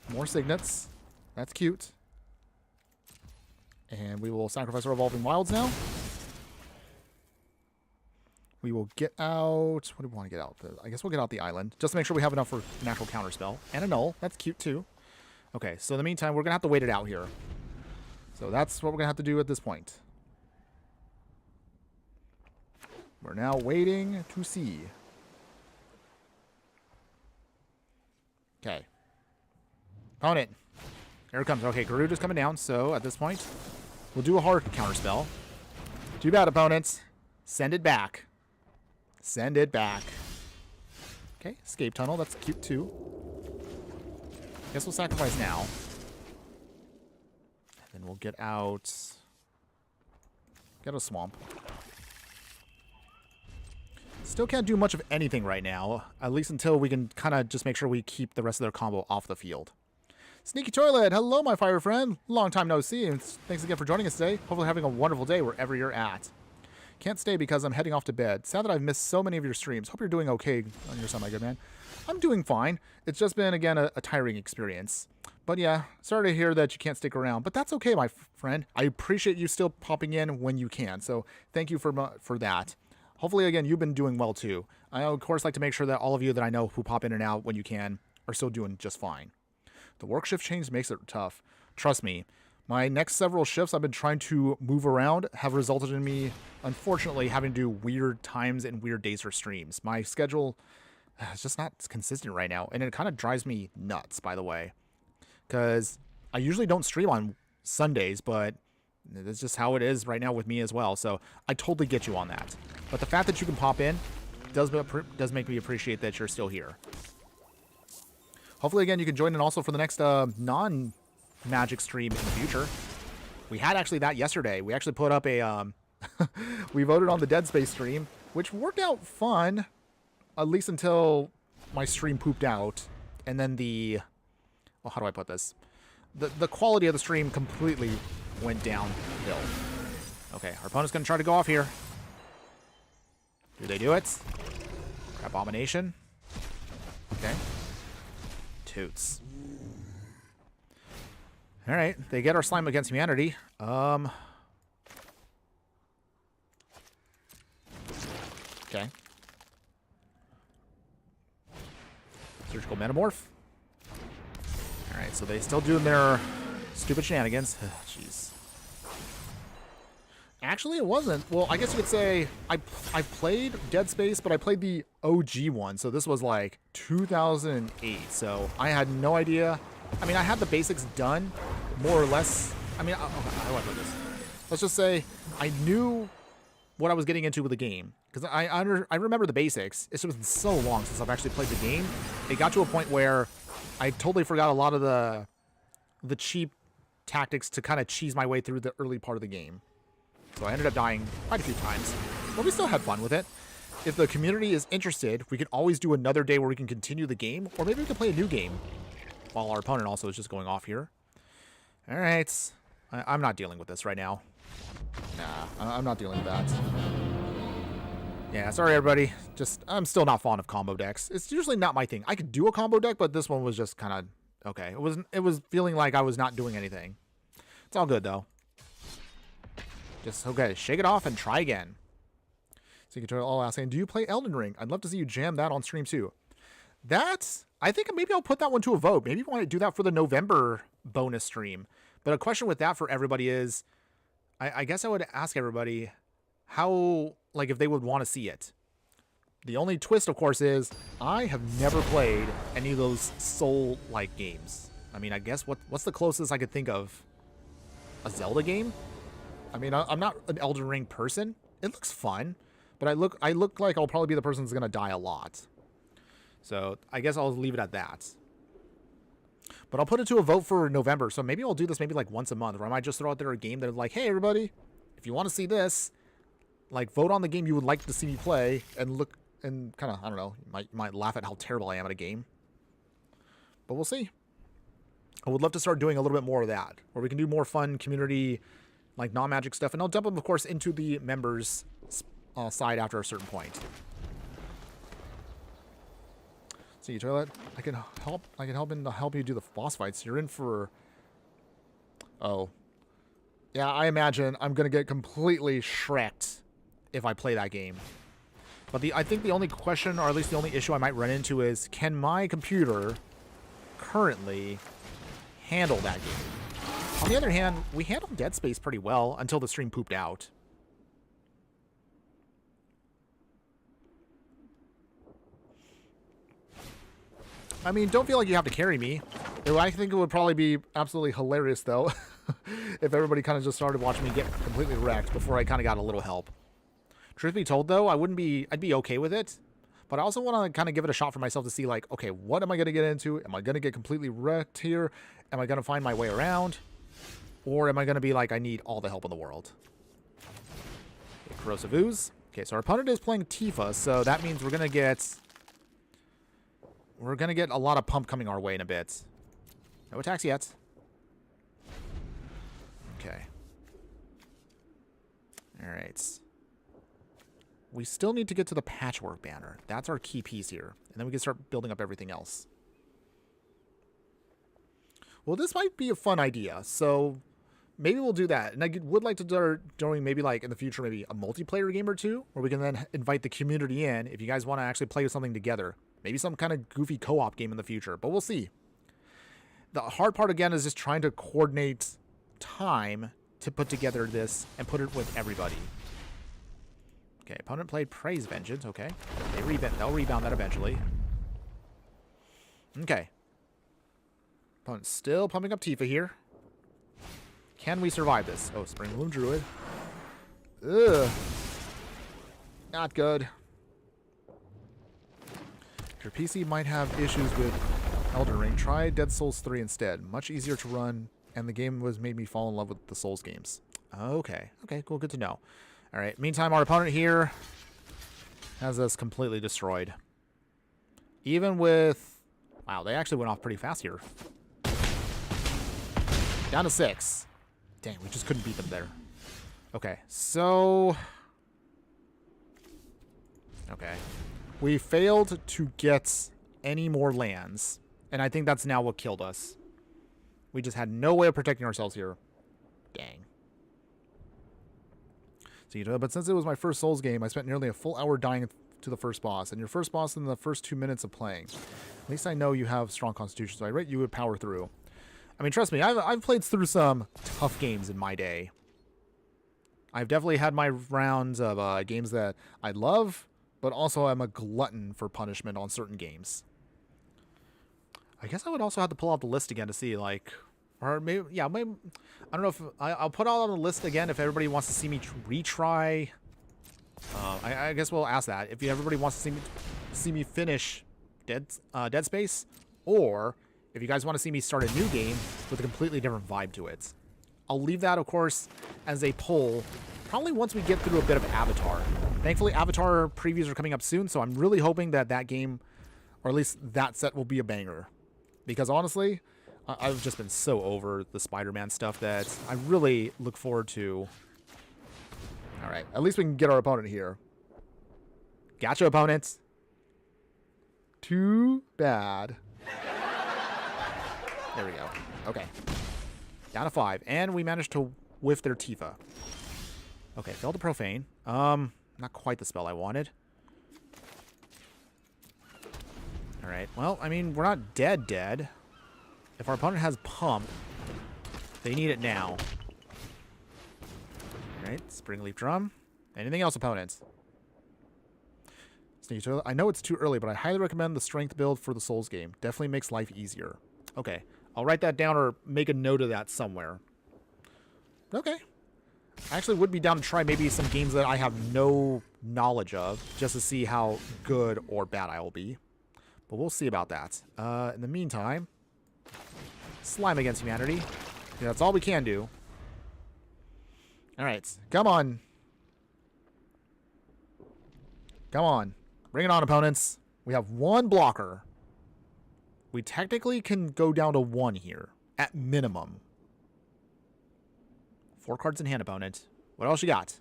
More signets. That's cute. And we will sacrifice our Evolving Wilds now. We will get out... What do we want to get out? I guess we'll get out the island. Just to make sure we have enough for natural counterspell. And a null. That's cute, too. Okay, so in the meantime, we're going to have to wait it out here. So that's what we're going to have to do at this point. We're now waiting to see. Okay. Opponent. Here it comes. Okay, Garuda's coming down. So at this point, we'll do a hard counterspell. Too bad, opponents. Send it back. Send it back. Okay, escape tunnel. That's cute too. Guess we'll sacrifice now. And then we'll get out... Get a swamp. Still can't do much of anything right now. At least until we can kind of just make sure we keep the rest of their combo off the field. Sneaky Toilet, hello my fire friend. Long time no see, and thanks again for joining us today. Hopefully having a wonderful day wherever you're at. Can't stay because I'm heading off to bed. Sad that I've missed so many of your streams. Hope you're doing okay on your side, my good man. I'm doing fine. It's just been, again, a tiring experience. But yeah, sorry to hear that you can't stick around. But that's okay, my friend. I appreciate you still popping in when you can. So thank you for that. Hopefully, again, you've been doing well, too. I, of course, like to make sure that all of you that I know who pop in and out when you can are still doing just fine. The work shift change makes it tough. Trust me. My next several shifts I've been trying to move around have resulted in me, unfortunately, having to do weird times and weird days for streams. My schedule is just not consistent right now, and it kind of drives me nuts, by the way. Because I usually don't stream on Sundays, but that's just how it is right now with me as well. So I totally get you on that. But the fact that you can pop in does make me appreciate that you're still here. Hopefully, again, you can join in also for the next non-Magic stream in the future. We had actually that yesterday. We actually put up a... we voted on the Dead Space stream, which worked out fun, at least until my stream pooped out. And then the... Well, how do I put this? The quality of the stream completely went downhill. Okay, our opponent's going to try to go off here. Do they do it? Abomination. Okay. Toots. Alright, they get our slime against humanity. Okay. Surgical Metamorph. Alright, so they still doing their stupid shenanigans. Jeez. Actually, it wasn't. Well, I guess you could say I played Dead Space, but I played the OG one. So this was like 2008. So I had no idea. I mean, I had the basics done, more or less. I mean, how do I put this? Let's just say I knew what I was getting into with the game. Because I remember the basics. It's been so long since I've actually played the game. It got to a point where I totally forgot a lot of the cheap tactics to kind of cheese my way through the early part of the game. So I ended up dying quite a few times. But we still had fun with it. If the community is interested, we can always do another day where we can continue the game. Or maybe we can play a new game. While our opponent also is just going off here. Alright. I'm not dealing with this right now. Nah, I'm not dealing with that. Yeah, sorry everybody. I'm still not fond of combo decks. It's usually not my thing. I could do a combo deck, but this one was just kind of okay. It was feeling like I was not doing anything. It's all good though. Just okay, shake it off and try again. So you can all asking, do you play Elden Ring? I'd love to see you jam that on stream too. I think maybe I'll put that one to a vote. Maybe I want to do that for the November bonus stream. But a question with that for everybody is, I guess I would ask everybody how, like, if they would want to see it. The only twist, of course, is I have never played any of those Soul-like games. I mean, I guess what's the closest I could think of? A Zelda game? I mean, I'm not an Elden Ring person. It looks fun, but I look like I'll probably be the person that's going to die a lot. So I guess I'll leave it at that. But I'll put it to a vote for November. So maybe I'll do this maybe like once a month. Or I might just throw out there a game that like, hey, everybody, if you want to see this, like vote on the game you would like to see me play and look and kind of, I don't know, you might laugh at how terrible I am at a game. But we'll see. I would love to start doing a little bit more of that. Where we can do more fun community, like non-magic stuff. And I'll dump them, of course, into the members side after a certain point. See, Toilet, I can help you do the boss fights. You're in for... Oh. Yeah, I imagine I'm going to get completely shreked if I play that game. But I think the only question, or at least the only issue I might run into is, can my computer currently handle that game? On the other hand, we handled Dead Space pretty well until the stream pooped out. I mean, don't feel like you have to carry me. I think it would probably be absolutely hilarious, though, if everybody kind of just started watching me get completely wrecked before I kind of got a little help. Truth be told, though, I'd be okay with it. But I also want to kind of give it a shot for myself to see, like, okay, what am I going to get into? Am I going to get completely wrecked here? Am I going to find my way around? Or am I going to be like, I need all the help in the world? Okay, Corrosive Ooze. Okay, so our opponent is playing Tifa, so that means we're going to get... We're going to get a lot of pump coming our way in a bit. No attacks yet. Okay. Alright. We still need to get to the patchwork banner. That's our key piece here. And then we can start building up everything else. Well, this might be a fun idea. So maybe we'll do that. And I would like to start doing maybe like in the future, maybe a multiplayer game or two, where we can then invite the community in if you guys want to actually play something together. Maybe some kind of goofy co-op game in the future, but we'll see. The hard part, again, is just trying to coordinate time to put together this and put it with everybody. Okay, opponent played Praise Vengeance. Okay. They'll rebound that eventually. Okay. Opponent's still pumping up Tifa here. Can we survive this? Oh, Spring Bloom Druid. Ugh. Not good. Your PC might have issues with Elden Ring. Try Dead Souls 3 instead. Much easier to run, and the game made me fall in love with the Souls games. Okay. Okay, cool. Good to know. All right. Meantime, our opponent here has us completely destroyed. Even with... Wow, they actually went off pretty fast here. Down to 6. Dang, we just couldn't beat them there. Okay, so... Okay. We failed to get any more lands, and I think that's now what killed us. We just had no way of protecting ourselves here. Dang. So, but since it was my first Souls game, I spent nearly a full hour dying to the first boss, and your first boss in the first 2 minutes of playing. At least I know you have strong constitution, so I rate you would power through. I mean, trust me, I've played through some tough games in my day. I've definitely had my rounds of games that I love, but also I'm a glutton for punishment on certain games. I guess I would also have to pull out the list again to see, like... Or maybe, yeah, maybe... I don't know if... I'll put out on the list again if everybody wants to see me retry I guess we'll ask that. If everybody wants to see me finish Dead Space, or if you guys want to see me start a new game with a completely different vibe to it. I'll leave that, of course, as a poll, probably once we get through a bit of Avatar. Thankfully, Avatar previews are coming up soon, so I'm really hoping that that game, or at least that set, will be a banger. Because honestly, I've just been so over the Spider-Man stuff that I really look forward to. All right, at least we can get our opponent here. Gotcha, opponents. Too bad. There we go. Okay. Down to 5. And we managed to whiff their Tifa. Okay, failed to Profane. Not quite the spell I wanted. Alright, well, I mean, we're not dead. If our opponent has Pump, they need it now. Alright, Spring Leaf Drum. Anything else, opponents? I know it's too early, but I highly recommend the strength build for the Souls game. Definitely makes life easier. Okay, I'll write that down or make a note of that somewhere. Okay. I actually would be down to try maybe some games that I have no knowledge of, just to see how good or bad I will be. But we'll see about that. In the meantime, slime against humanity. Yeah, that's all we can do. Alright, come on. Come on. Bring it on, opponents. We have 1 blocker. We technically can go down to 1 here, at minimum. 4 cards in hand, opponent. What else you got?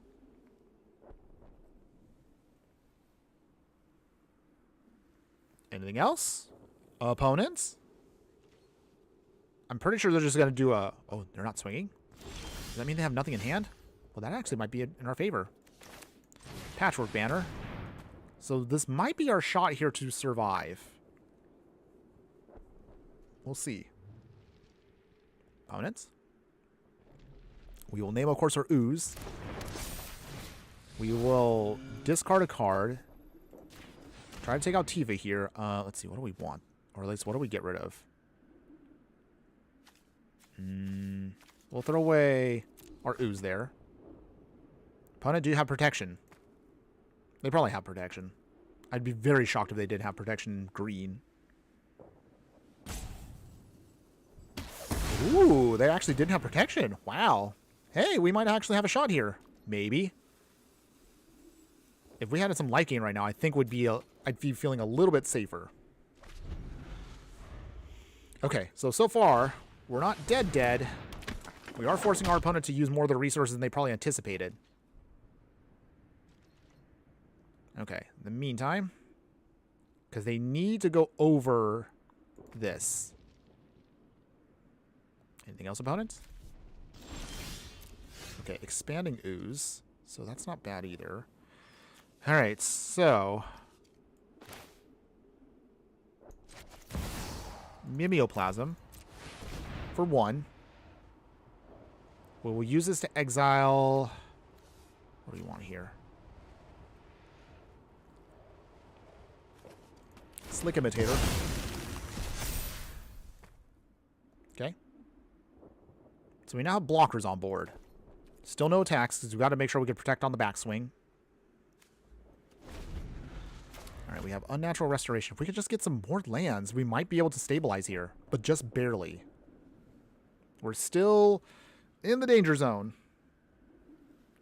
Anything else? Opponents? I'm pretty sure they're just going to do a... Oh, they're not swinging? Does that mean they have nothing in hand? Well, that actually might be in our favor. Patchwork Banner. So this might be our shot here to survive. We'll see. Opponents? We will name, of course, our Ooze. We will discard a card. Try to take out Tifa here. Let's see, what do we want? Or at least, what do we get rid of? We'll throw away our Ooze there. Opponent, do you have protection? They probably have protection. I'd be very shocked if they did have protection in green. Ooh, they actually didn't have protection. Wow. Hey, we might actually have a shot here. Maybe. If we had some life gain right now, I think I'd be feeling a little bit safer. Okay, so far, we're not dead. We are forcing our opponent to use more of the resources than they probably anticipated. Okay, in the meantime, because they need to go over this. Anything else, opponents? Okay, expanding Ooze. So that's not bad either. Alright, so... Mimeoplasm. For 1. We'll use this to exile... What do we want here? Slick Imitator. Okay. So we now have blockers on board. Still no attacks, because we've got to make sure we can protect on the backswing. Alright, we have Unnatural Restoration. If we could just get some more lands, we might be able to stabilize here. But just barely. We're still in the danger zone.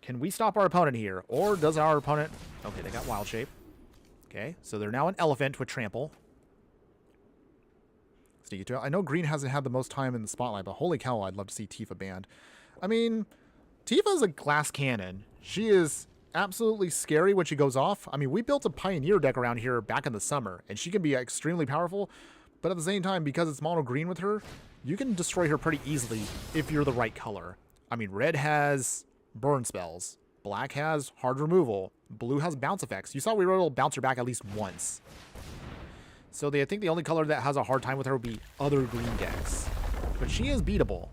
Can we stop our opponent here? Or does our opponent... Okay, they got Wild Shape. Okay, so they're now an elephant with Trample. Sneaky Tail. I know green hasn't had the most time in the spotlight, but holy cow, I'd love to see Tifa banned. I mean, Tifa's a glass cannon. She is absolutely scary when she goes off. I mean, we built a Pioneer deck around here back in the summer, and she can be extremely powerful, but at the same time, because it's mono green with her, you can destroy her pretty easily if you're the right color. I mean, red has burn spells. Black has hard removal. Blue has bounce effects. You saw we were able to bounce her back at least once. So I think the only color that has a hard time with her would be other green decks. But she is beatable.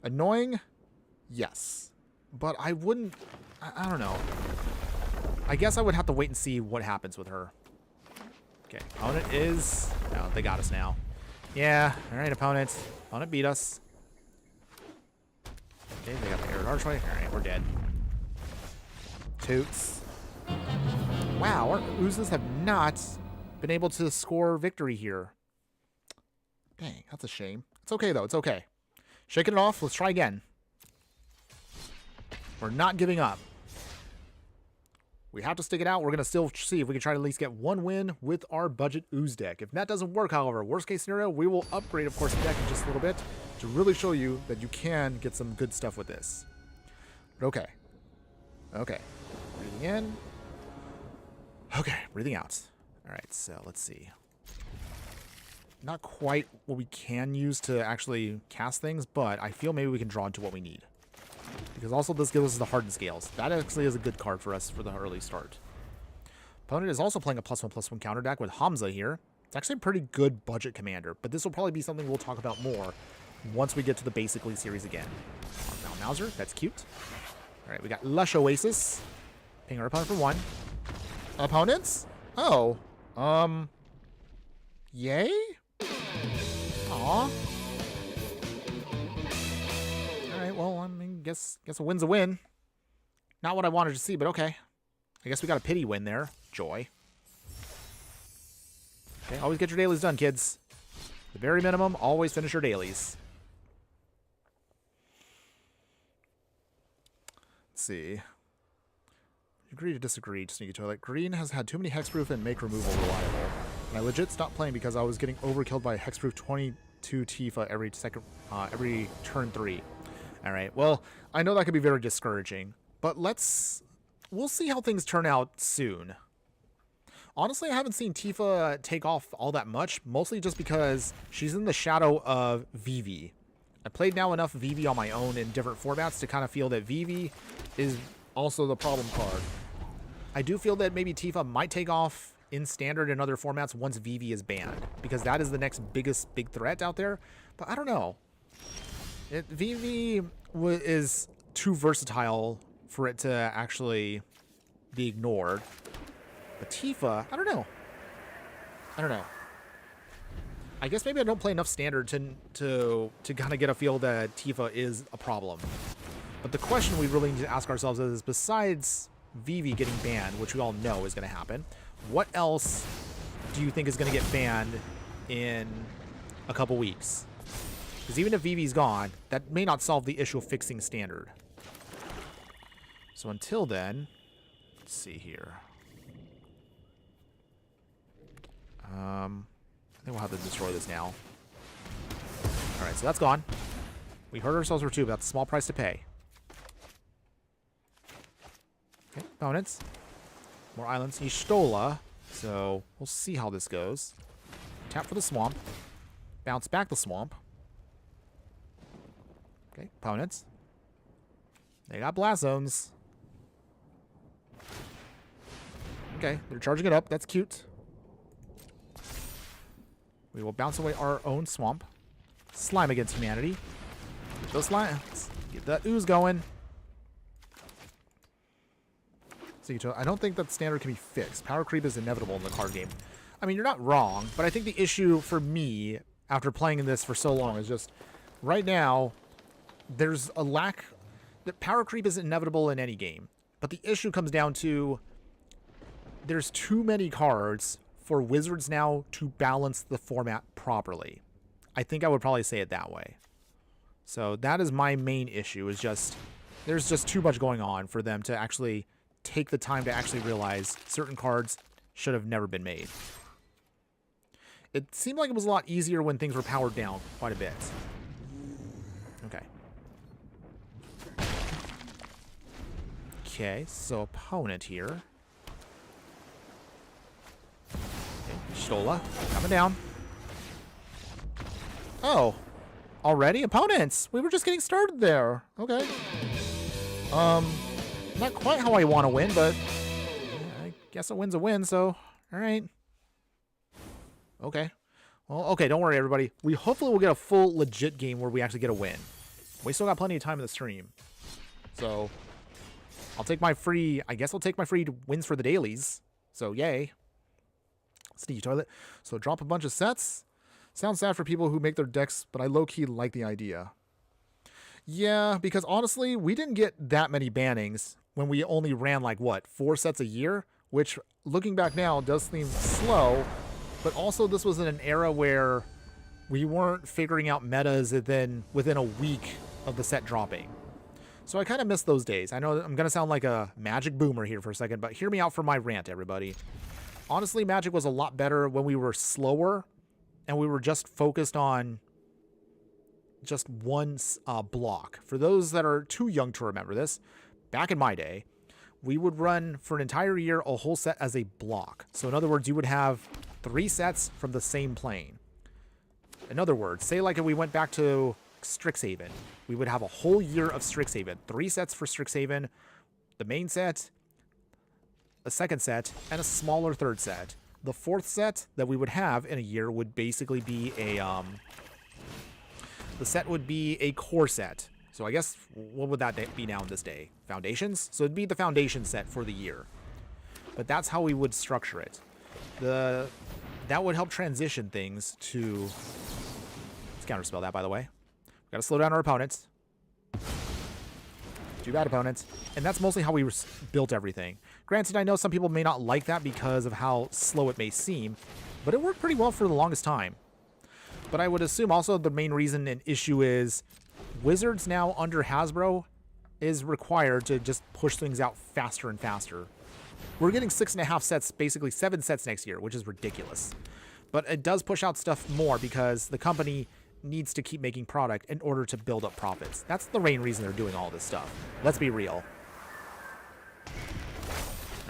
Annoying? Yes. But I wouldn't... I don't know. I guess I would have to wait and see what happens with her. Okay, opponent is... Oh, they got us now. Yeah, alright, opponent. Opponent beat us. Okay, they got the Arid Archway. Alright, we're dead. Toots. Wow, our Oozes have not been able to score victory here. Dang, that's a shame. It's okay, though. It's okay. Shaking it off. Let's try again. We're not giving up. We have to stick it out. We're going to still see if we can try to at least get one win with our budget Ooze deck. If that doesn't work, however, worst case scenario, we will upgrade, of course, the deck in just a little bit to really show you that you can get some good stuff with this. But okay. Okay. Breathing in. Okay. Breathing out. All right. So let's see. Not quite what we can use to actually cast things, but I feel maybe we can draw into what we need. Because also this gives us the hardened scales. That actually is a good card for us for the early start. Opponent is also playing a +1/+1 counter deck with Hamza here. It's actually a pretty good budget commander, but this will probably be something we'll talk about more once we get to the Basically series again. Mauser, that's cute. Alright, we got Lush Oasis. Ping our opponent for 1. Opponents? Oh. Yay? Aw. Alright, well, I mean, guess a win's a win. Not what I wanted to see, but okay. I guess we got a pity win there. Joy. Okay, always get your dailies done, kids. The very minimum, always finish your dailies. Let's see. Agree to disagree, Sneaky Toilet. Green has had too many hexproof and make removal reliable. And I legit stopped playing because I was getting overkilled by hexproof 22 Tifa every turn 3. Alright, well, I know that could be very discouraging, but we'll see how things turn out soon. Honestly, I haven't seen Tifa take off all that much, mostly just because she's in the shadow of Vivi. I played now enough Vivi on my own in different formats to kind of feel that Vivi is also the problem card. I do feel that maybe Tifa might take off in standard and other formats once Vivi is banned, because that is the next big threat out there, but I don't know. Vivi is too versatile for it to actually be ignored. But Tifa, I don't know. I guess maybe I don't play enough standard to kind of get a feel that Tifa is a problem. But the question we really need to ask ourselves is, besides Vivi getting banned, which we all know is going to happen, what else do you think is going to get banned in a couple weeks? Because even if Vivi's gone, that may not solve the issue of fixing standard. So until then, let's see here. I think we'll have to destroy this now. Alright, so that's gone. We hurt ourselves for 2, but that's a small price to pay. Okay, opponents. More islands. Y'shtola. So we'll see how this goes. Tap for the swamp. Bounce back the swamp. Okay, opponents. They got blast zones. Okay, they're charging it up. That's cute. We will bounce away our own swamp. Slime against humanity. Get those slimes. Get that ooze going. So I don't think that standard can be fixed. Power creep is inevitable in the card game. I mean, you're not wrong, but I think the issue for me, after playing this for so long, is just right now, there's a lack. That power creep is inevitable in any game. But the issue comes down to there's too many cards for Wizards now to balance the format properly. I think I would probably say it that way. So that is my main issue, is just there's just too much going on for them to actually take the time to actually realize certain cards should have never been made. It seemed like it was a lot easier when things were powered down quite a bit. Okay. Okay, so opponent here. Stola, coming down. Oh, already? Opponents! We were just getting started there. Okay. Not quite how I want to win, but I guess a win's a win, so alright. Okay. Well, okay, don't worry, everybody. We hopefully will get a full legit game where we actually get a win. We still got plenty of time in the stream. So, I'll take my free, I guess I'll take my free wins for the dailies. So, yay. Sneaky Toilet. So drop a bunch of sets. Sounds sad for people who make their decks, but I low-key like the idea. Yeah, because honestly, we didn't get that many bannings when we only ran like, what, 4 sets a year? Which, looking back now, does seem slow. But also this was in an era where we weren't figuring out metas within a week of the set dropping. So I kind of miss those days. I know I'm going to sound like a Magic boomer here for a second, but hear me out for my rant, everybody. Honestly, Magic was a lot better when we were slower and we were just focused on just one block. For those that are too young to remember this, back in my day, we would run for an entire year a whole set as a block. So in other words, you would have 3 sets from the same plane. In other words, say like if we went back to Strixhaven, we would have a whole year of Strixhaven. 3 sets for Strixhaven, the main set, a second set, and a smaller third set. The 4th set that we would have in a year would basically be a the set would be a core set. So I guess, what would that be now in this day? Foundations? So it'd be the foundation set for the year. But that's how we would structure it. That would help transition things to... Let's counterspell that, by the way. We've got to slow down our opponents. Too bad, opponents. And that's mostly how we built everything. Granted, I know some people may not like that because of how slow it may seem, but it worked pretty well for the longest time. But I would assume also the main reason and issue is Wizards now under Hasbro is required to just push things out faster and faster. We're getting 6.5 sets, basically 7 sets next year, which is ridiculous. But it does push out stuff more because the company needs to keep making product in order to build up profits. That's the main reason they're doing all this stuff. Let's be real.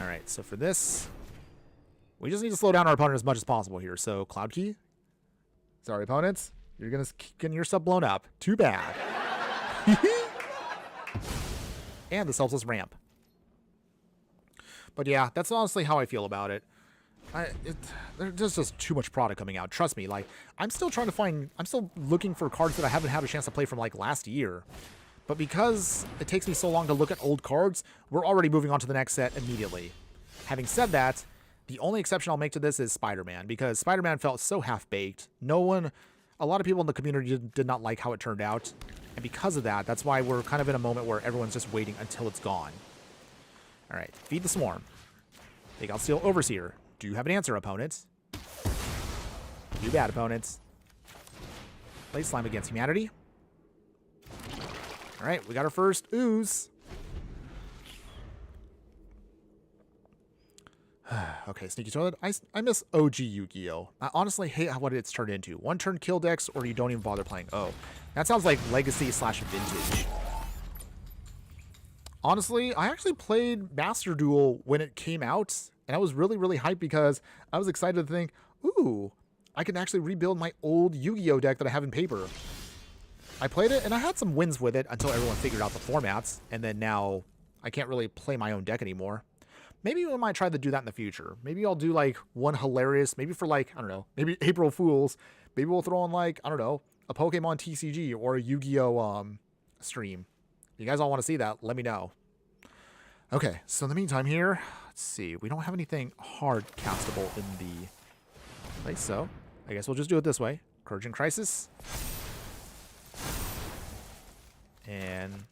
All right, so for this, we just need to slow down our opponent as much as possible here. So Cloud Key. Sorry, opponents. You're going to keep getting your stuff blown up. Too bad. And this helps us ramp. But yeah, that's honestly how I feel about it. There's just too much product coming out. Trust me, like, I'm still looking for cards that I haven't had a chance to play from, like, last year. But because it takes me so long to look at old cards, we're already moving on to the next set immediately. Having said that, the only exception I'll make to this is Spider-Man, because Spider-Man felt so half-baked. A lot of people in the community did not like how it turned out. And because of that, that's why we're kind of in a moment where everyone's just waiting until it's gone. All right, Feed the Swarm. Take out Steel Overseer. Do you have an answer, opponents? Too bad, opponents. Play Slime Against Humanity. All right, we got our first ooze. Okay, Sneaky Toilet. I miss OG Yu-Gi-Oh! I honestly hate what it's turned into. 1-turn kill decks, or you don't even bother playing. Oh, that sounds like Legacy / Vintage. Honestly, I actually played Master Duel when it came out, and I was really, really hyped because I was excited to think, ooh, I can actually rebuild my old Yu-Gi-Oh! Deck that I have in paper. I played it, and I had some wins with it until everyone figured out the formats, and then now I can't really play my own deck anymore. Maybe we might try to do that in the future. Maybe I'll do, like, one hilarious, maybe for, like, I don't know, maybe April Fools. Maybe we'll throw on, like, I don't know, a Pokemon TCG or a Yu-Gi-Oh! Stream. If you guys all want to see that, let me know. Okay, so in the meantime here, let's see. We don't have anything hard castable in the place, so I guess we'll just do it this way. Urgent Crisis. And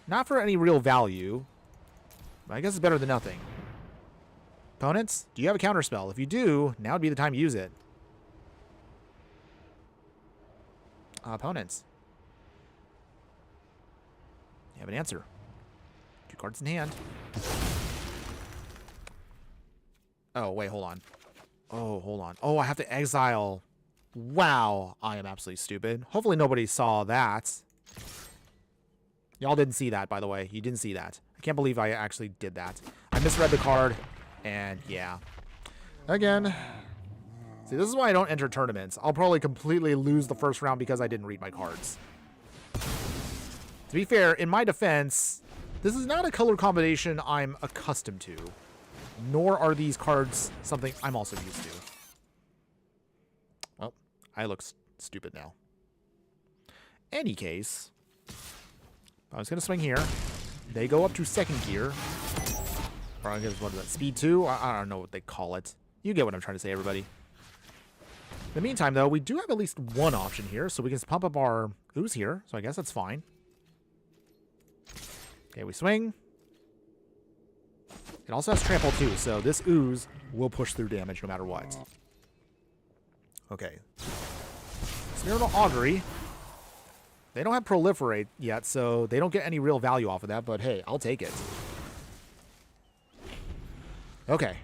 not for any real value, but I guess it's better than nothing. Opponents, do you have a counterspell? If you do, now would be the time to use it. Opponents, you have an answer. 2 cards in hand. Oh, wait, hold on. Oh, hold on. Oh, I have to exile. Wow, I am absolutely stupid. Hopefully nobody saw that. Y'all didn't see that, by the way. You didn't see that. I can't believe I actually did that. I misread the card, and yeah. Again. See, this is why I don't enter tournaments. I'll probably completely lose the first round because I didn't read my cards. To be fair, in my defense, this is not a color combination I'm accustomed to. Nor are these cards something I'm also used to. Well, I look stupid now. Any case, I was going to swing here. They go up to second gear. Or I guess, what is that, speed 2? I don't know what they call it. You get what I'm trying to say, everybody. In the meantime, though, we do have at least one option here, so we can pump up our ooze here, so I guess that's fine. Okay, we swing. It also has trample too, so this ooze will push through damage no matter what. Okay. Spiritual Augury. They don't have Proliferate yet, so they don't get any real value off of that, but hey, I'll take it. Okay.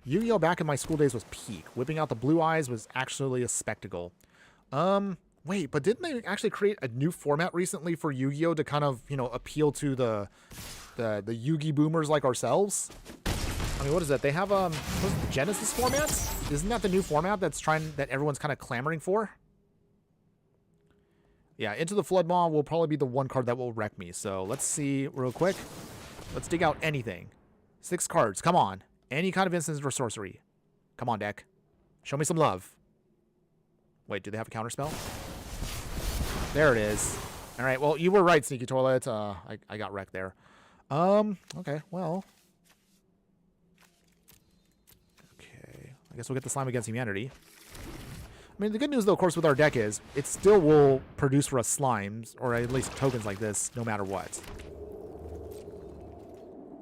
Yu-Gi-Oh! Back in my school days was peak. Whipping out the blue eyes was actually a spectacle. Wait, but didn't they actually create a new format recently for Yu-Gi-Oh! To kind of, you know, appeal to the Yu-Gi boomers like ourselves? I mean, what is that? They have what is it, the Genesis format? Isn't that the new format that everyone's kind of clamoring for? Yeah, Into the Flood Maw will probably be the one card that will wreck me. So let's see real quick. Let's dig out anything. 6 cards. Come on. Any kind of instant or sorcery. Come on, deck. Show me some love. Wait, do they have a counterspell? There it is. All right, well, you were right, Sneaky Toilet. I got wrecked there. Okay, well. Okay, I guess we'll get the Slime Against Humanity. I mean, the good news, though, of course, with our deck is it still will produce for us slimes, or at least tokens like this, no matter what.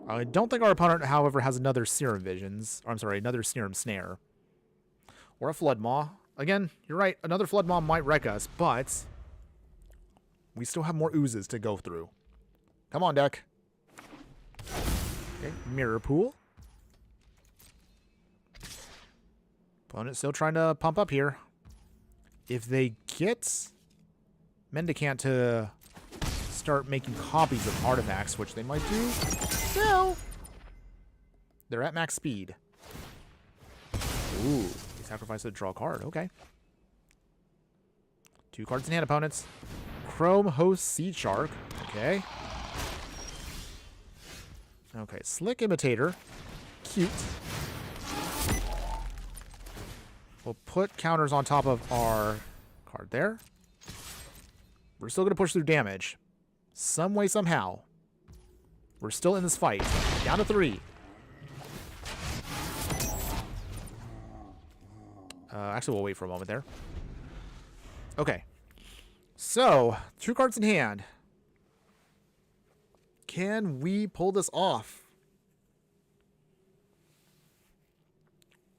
I don't think our opponent, however, has another Serum Visions. Or, I'm sorry, another Serum Snare. Or a Flood Maw. Again, you're right, another Flood Maw might wreck us, but we still have more oozes to go through. Come on, deck. Okay, Mirror Pool. Opponent still trying to pump up here. If they get Mendicant to start making copies of artifacts, which they might do, no. They're at max speed. Ooh, they sacrifice to draw a card. Okay. 2 cards in hand, opponents. Chrome Host Seed Shark. Okay. Okay, Slick Imitator. Cute. We'll put counters on top of our card there. We're still going to push through damage. Some way, somehow. We're still in this fight. Down to 3. Actually, we'll wait for a moment there. Okay. So, 2 cards in hand. Can we pull this off?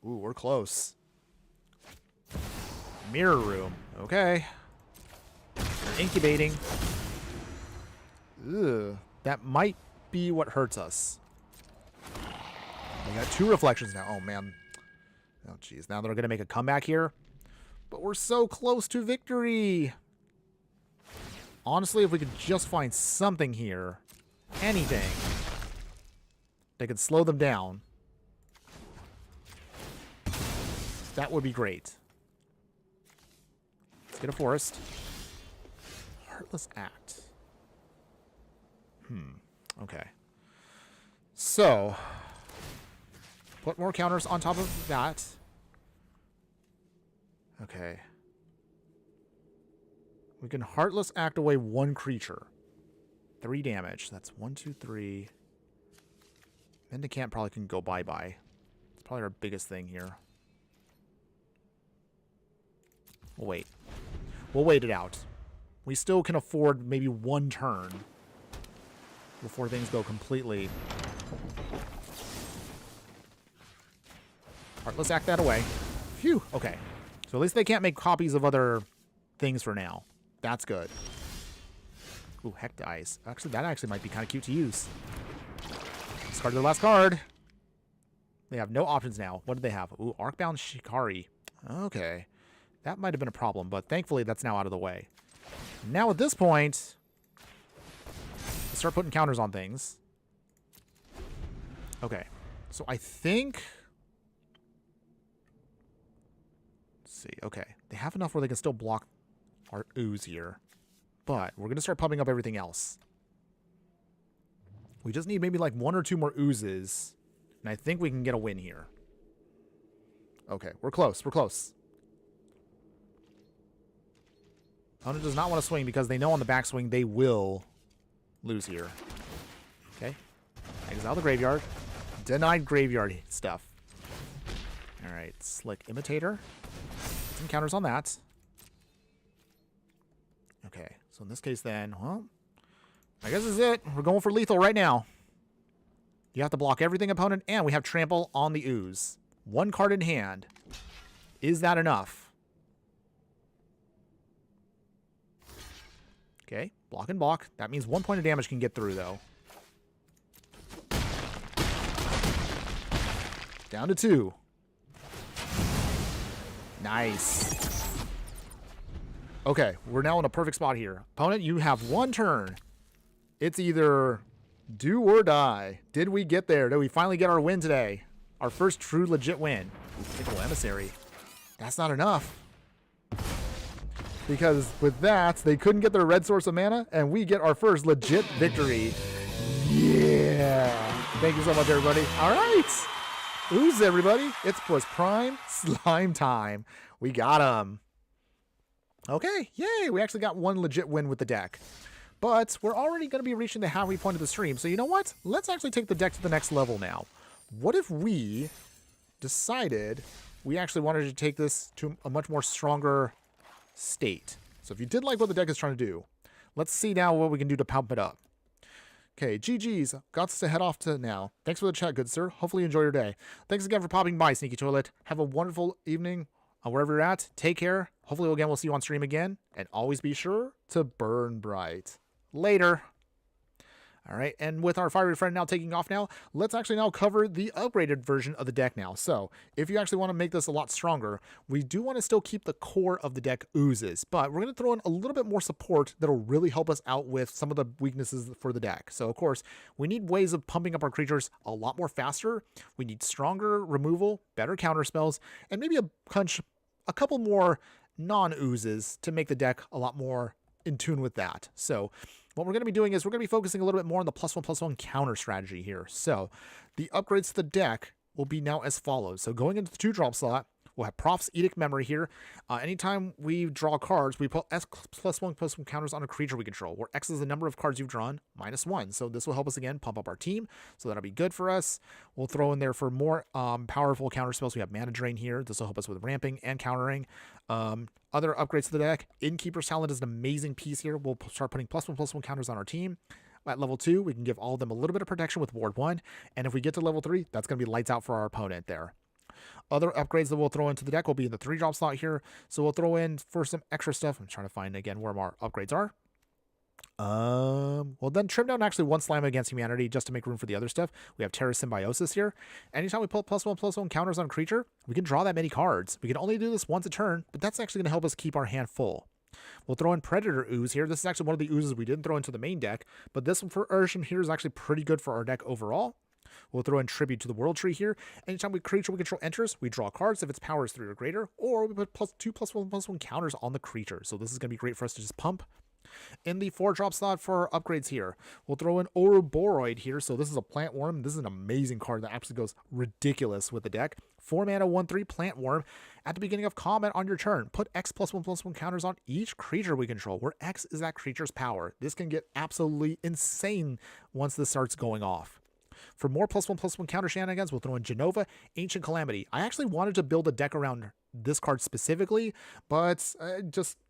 Ooh, we're close. Mirror Room. Okay. They're incubating. Ugh. That might be what hurts us. We got 2 reflections now. Oh, man. Oh, jeez. Now they're going to make a comeback here. But we're so close to victory. Honestly, if we could just find something here. Anything. They could slow them down. That would be great. Let's get a forest. Heartless Act. Okay. So, put more counters on top of that. Okay. We can Heartless Act away 1 creature. 3 damage. That's 1, 2, 3. Mendicant probably can go bye-bye. It's probably our biggest thing here. We'll wait. We'll wait it out. We still can afford maybe 1 turn before things go completely. Alright, let's act that away. Phew. Okay. So at least they can't make copies of other things for now. That's good. Ooh, Heck Dice. Actually, that actually might be kind of cute to use. Discard their last card. They have no options now. What do they have? Ooh, Arcbound Shikari. Okay. That might have been a problem, but thankfully that's now out of the way. Now at this point, let's start putting counters on things. Okay. So I think... Let's see. Okay. They have enough where they can still block our ooze here. But we're going to start pumping up everything else. We just need maybe like 1 or 2 more oozes. And I think we can get a win here. Okay. We're close. We're close. Opponent does not want to swing because they know on the backswing they will lose here. Okay. Exile the graveyard. Denied graveyard stuff. Alright. Slick Imitator. Some counters on that. Okay. So in this case then, well, I guess this is it. We're going for lethal right now. You have to block everything, opponent, and we have Trample on the Ooze. 1 card in hand. Is that enough? Okay, block and block. That means 1 point of damage can get through, though. Down to 2. Nice. Okay, we're now in a perfect spot here. Opponent, you have 1 turn. It's either do or die. Did we get there? Did we finally get our win today? Our first true legit win. Mythical Emissary. That's not enough. Because with that, they couldn't get their red source of mana, and we get our first legit victory. Yeah. Thank you so much, everybody. All right. Ooze, everybody. It was prime slime time. We got him. Okay. Yay. We actually got 1 legit win with the deck. But we're already going to be reaching the halfway point of the stream. So you know what? Let's actually take the deck to the next level now. What if we decided we actually wanted to take this to a much more stronger state? So if you did like what the deck is trying to do, let's see now what we can do to pump it up. Okay, GG's. Got to head off to now. Thanks for the chat, good sir. Hopefully you enjoy your day. Thanks again for popping by, Sneaky Toilet. Have a wonderful evening wherever you're at. Take care. Hopefully again we'll see you on stream again. And always be sure to burn bright. Later. All right, and with our fiery friend now taking off now, let's actually now cover the upgraded version of the deck now. So if you actually want to make this a lot stronger, we do want to still keep the core of the deck Oozes, but we're going to throw in a little bit more support that'll really help us out with some of the weaknesses for the deck. So of course, we need ways of pumping up our creatures a lot more faster. We need stronger removal, better counter spells, and maybe a couple more non-Oozes to make the deck a lot more in tune with that. So what we're going to be doing is we're going to be focusing a little bit more on the +1/+1 counter strategy here. So the upgrades to the deck will be now as follows. So going into the 2-drop slot, we'll have Proph's Edict Memory here. Anytime we draw cards, we put S+1/+1 counters on a creature we control, where X is the number of cards you've drawn -1. So this will help us again pump up our team. So that'll be good for us. We'll throw in there for more powerful counter spells. We have Mana Drain here. This will help us with ramping and countering. Other upgrades to the deck. Innkeeper's Talent is an amazing piece here. We'll start putting +1/+1 counters on our team. At level 2, we can give all of them a little bit of protection with Ward 1. And if we get to level 3, that's going to be lights out for our opponent there. Other upgrades that we'll throw into the deck will be in the 3-drop slot here. So we'll throw in for some extra stuff. I'm trying to find again where our upgrades are. Well, then trim down actually 1 Slime Against Humanity just to make room for the other stuff. We have Terra Symbiosis here. Anytime we put +1/+1 counters on a creature, we can draw that many cards. We can only do this once a turn, but that's actually going to help us keep our hand full. We'll throw in Predator Ooze here. This is actually one of the oozes we didn't throw into the main deck, but this one for Urshan here is actually pretty good for our deck overall. We'll throw in Tribute to the World Tree here. Anytime a creature we control enters, we draw cards if its power is 3 or greater, or we put +2 +1/+1 counters on the creature. So this is going to be great for us to just pump. In the 4-drop slot for upgrades here, we'll throw in Ouroboros here. So this is a Plant Worm. This is an amazing card that actually goes ridiculous with the deck. 4 mana, 1/3 Plant Worm. At the beginning of combat on your turn, put X +1/+1 counters on each creature we control, where X is that creature's power. This can get absolutely insane once this starts going off. For more +1/+1 counter shenanigans, we'll throw in Genova, Ancient Calamity. I actually wanted to build a deck around this card specifically, but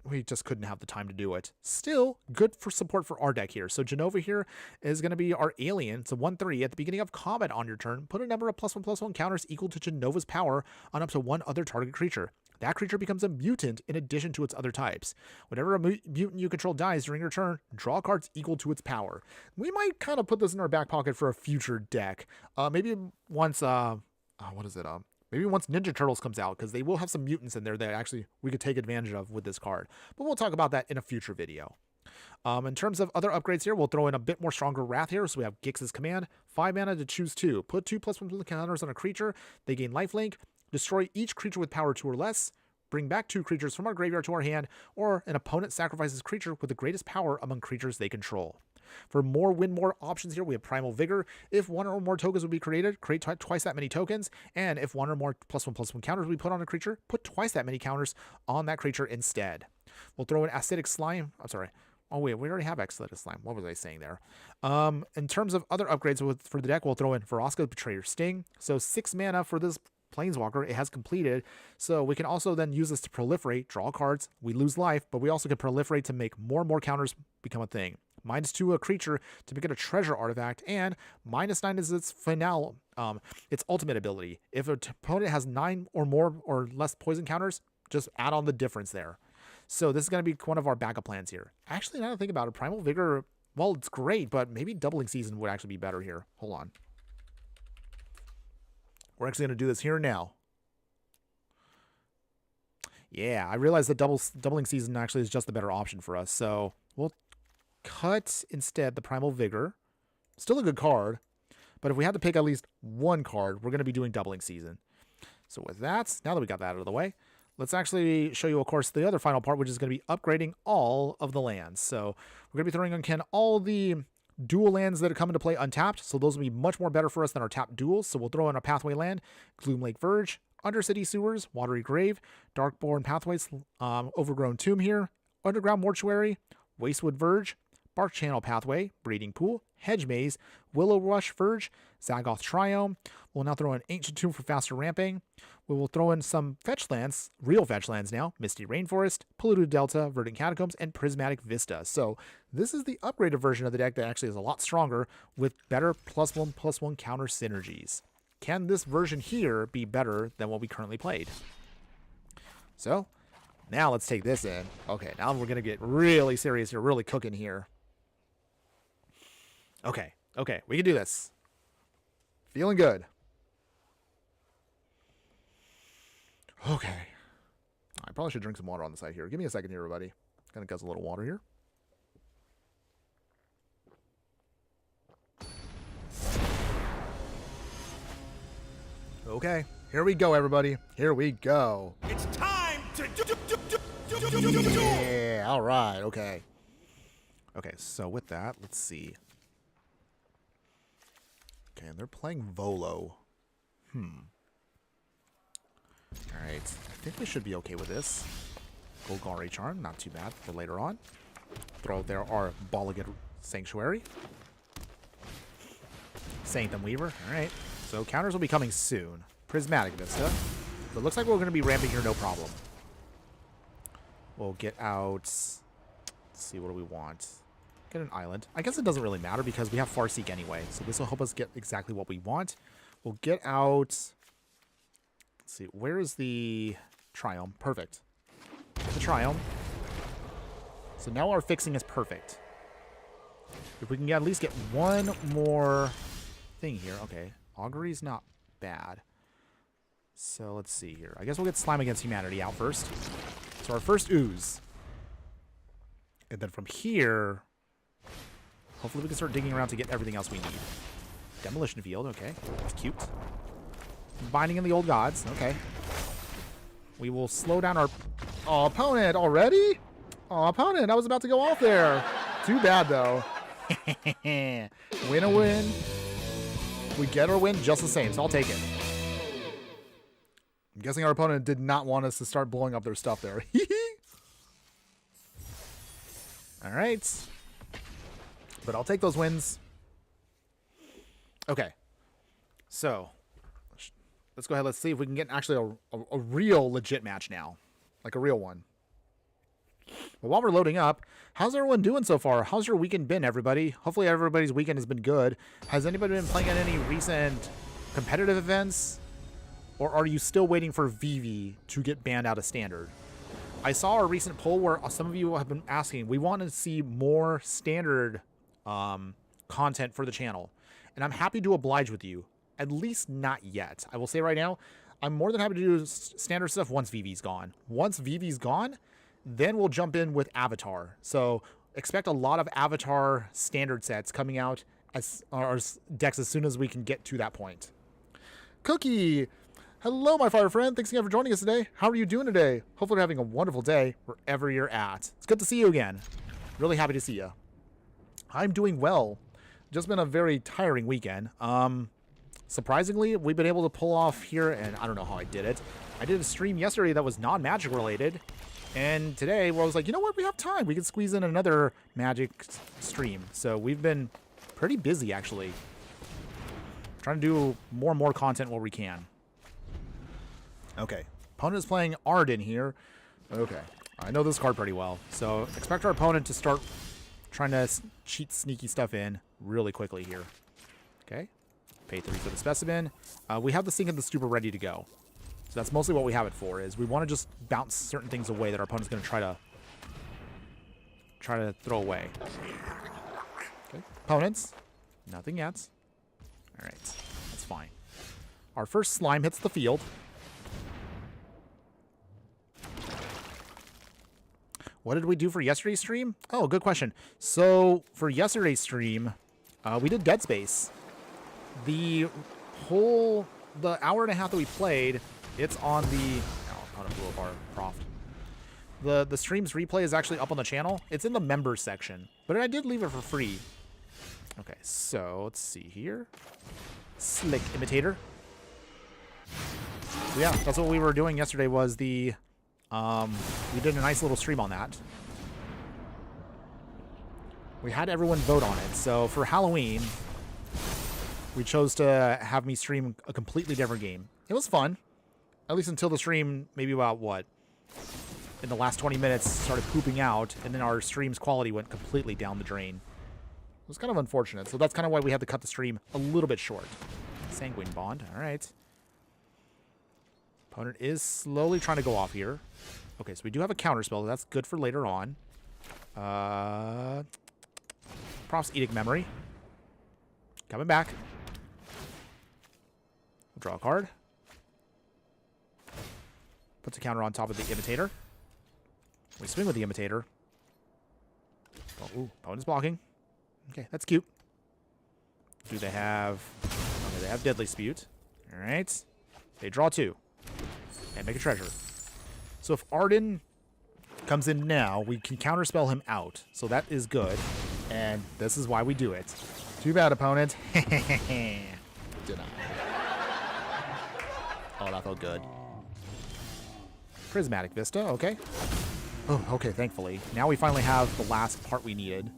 we just couldn't have the time to do it. Still, good for support for our deck here. So Genova here is going to be our alien. It's a 1/3. At the beginning of combat on your turn, put a number of +1/+1 counters equal to Genova's power on up to 1 other target creature. That creature becomes a mutant in addition to its other types. Whenever a mutant you control dies during your turn, draw cards equal to its power. We might kind of put this in our back pocket for a future deck. Maybe once, maybe once Ninja Turtles comes out, because they will have some mutants in there that actually we could take advantage of with this card. But we'll talk about that in a future video. In terms of other upgrades here, we'll throw in a bit more stronger Wrath here. So we have Gix's Command, 5 mana to choose 2. Put 2 +1 counters on a creature. They gain lifelink. Destroy each creature with power 2 or less. Bring back 2 creatures from our graveyard to our hand, or an opponent sacrifices creature with the greatest power among creatures they control. For more win more options here, we have Primal Vigor. If 1 or more tokens would be created, create twice that many tokens. And if 1 or more +1/+1 counters we put on a creature, put twice that many counters on that creature instead. We'll throw in Acidic Slime. I'm sorry. Oh wait, we already have Acidic Slime. What was I saying there? In terms of other upgrades for the deck, we'll throw in Vraska's Betrayer Sting. So 6 mana for this Planeswalker. It has completed, so we can also then use this to proliferate, draw cards. We lose life, but we also can proliferate to make more and more counters become a thing. -2 a creature to make it a treasure artifact, and -9 is its finale, its ultimate ability. If an opponent has 9 or more or less poison counters, just add on the difference there. So this is going to be one of our backup plans here. Actually, now that I think about it, Primal Vigor, well, it's great, but maybe Doubling Season would actually be better here. Hold on. We're actually going to do this here now. Yeah, I realize that Doubling Season actually is just the better option for us. So we'll cut instead the Primal Vigor. Still a good card, but if we had to pick at least one card, we're going to be doing Doubling Season. So with that, now that we got that out of the way, let's actually show you, of course, the other final part, which is going to be upgrading all of the lands. So we're going to be throwing on Ken all the dual lands that come into play untapped. So those will be much more better for us than our tapped duals. So we'll throw in a Pathway land, Gloom Lake Verge, Undercity Sewers, Watery Grave, Darkborn Pathways, Overgrown Tomb here, Underground Mortuary, Wastewood Verge, Bark Channel Pathway, Breeding Pool, Hedge Maze, Willow Rush Verge, Zagoth Triome. We'll now throw in Ancient Tomb for faster ramping. We will throw in some fetch lands, real fetch lands now, Misty Rainforest, Polluted Delta, Verdant Catacombs, and Prismatic Vista. So this is the upgraded version of the deck that actually is a lot stronger with better +1/+1 counter synergies. Can this version here be better than what we currently played? So now let's take this in. Okay, now we're going to get really serious here, really cooking here. Okay, we can do this. Feeling good. Okay. I probably should drink some water on the side here. Give me a second here, everybody. Gonna guzzle a little water here. Okay, here we go, everybody. Here we go. It's time to Yeah, all right, okay. Okay, so with that, let's see. Okay, and they're playing Volo. All right, I think we should be okay with this. Golgari Charm, not too bad for later on. Throw out there our Balagat Sanctuary. Sanctum Weaver, all right. So counters will be coming soon. Prismatic Vista. But it looks like we're going to be ramping here no problem. We'll get out... Let's see, what do we want? Get an island. I guess it doesn't really matter because we have Farseek anyway. So this will help us get exactly what we want. We'll get out... Let's see, where is the Triome? Perfect. The Triome. So now our fixing is perfect. If we can at least get one more thing here. Okay, Augury's not bad. So let's see here. I guess we'll get Slime Against Humanity out first. So our first Ooze. And then from here, hopefully we can start digging around to get everything else we need. Demolition Field, okay. That's cute. Binding in the Old Gods, okay. We will slow down our Opponent already? Opponent, I was about to go off there. Too bad, though. Win a win. We get our win just the same, so I'll take it. I'm guessing our opponent did not want us to start blowing up their stuff there. All right. But I'll take those wins. Okay. So, let's go ahead. Let's see if we can get actually a real legit match now. Like a real one. But while we're loading up, how's everyone doing so far? How's your weekend been, everybody? Hopefully everybody's weekend has been good. Has anybody been playing at any recent competitive events? Or are you still waiting for VV to get banned out of Standard? I saw a recent poll where some of you have been asking, we want to see more Standard content for the channel. And I'm happy to oblige with you. At least not yet. I will say right now, I'm more than happy to do Standard stuff once VV's gone. Once VV's gone, then we'll jump in with Avatar. So expect a lot of Avatar Standard sets coming out as our decks as soon as we can get to that point. Cookie! Hello, my fire friend. Thanks again for joining us today. How are you doing today? Hopefully you're having a wonderful day wherever you're at. It's good to see you again. Really happy to see you. I'm doing well. Just been a very tiring weekend. Surprisingly, we've been able to pull off here, and I don't know how I did it. I did a stream yesterday that was non-Magic related, and today where I was like, you know what, we have time. We can squeeze in another Magic stream. So we've been pretty busy, actually. Trying to do more and more content where we can. Okay, opponent is playing Arden here. Okay, I know this card pretty well, so expect our opponent to start trying to cheat sneaky stuff in really quickly here. Okay. Pay 3 for the specimen. We have the Sink and the Stupor ready to go. So that's mostly what we have it for, is we want to just bounce certain things away that our opponent's going to try to throw away. Okay. Opponents. Nothing yet. All right. That's fine. Our first slime hits the field. What did we do for yesterday's stream? Oh, good question. So for yesterday's stream, we did Dead Space. The hour and a half that we played, it's on the... Oh, opponent blew up our Proft. The stream's replay is actually up on the channel. It's in the members section, but I did leave it for free. Okay, so let's see here. Slick Imitator. So yeah, that's what we were doing yesterday was the... we did a nice little stream on that. We had everyone vote on it. So for Halloween, we chose to have me stream a completely different game. It was fun. At least until the stream, maybe about what? In the last 20 minutes, started pooping out, and then our stream's quality went completely down the drain. It was kind of unfortunate. So that's kind of why we had to cut the stream a little bit short. Sanguine Bond. All right. Opponent is slowly trying to go off here. Okay, so we do have a counter spell. That's good for later on. Props Edict Memory. Coming back. We'll draw a card. Puts a counter on top of the Imitator. We swing with the Imitator. Oh, ooh, opponent's blocking. Okay, that's cute. Do they have... Okay, they have Deadly Spute. All right. They draw 2. And make a treasure. So if Arden comes in now, we can counterspell him out. So that is good. And this is why we do it. Too bad, opponent. Deny. Oh, that felt good. Prismatic Vista, okay. Oh, okay, thankfully. Now we finally have the last part we needed.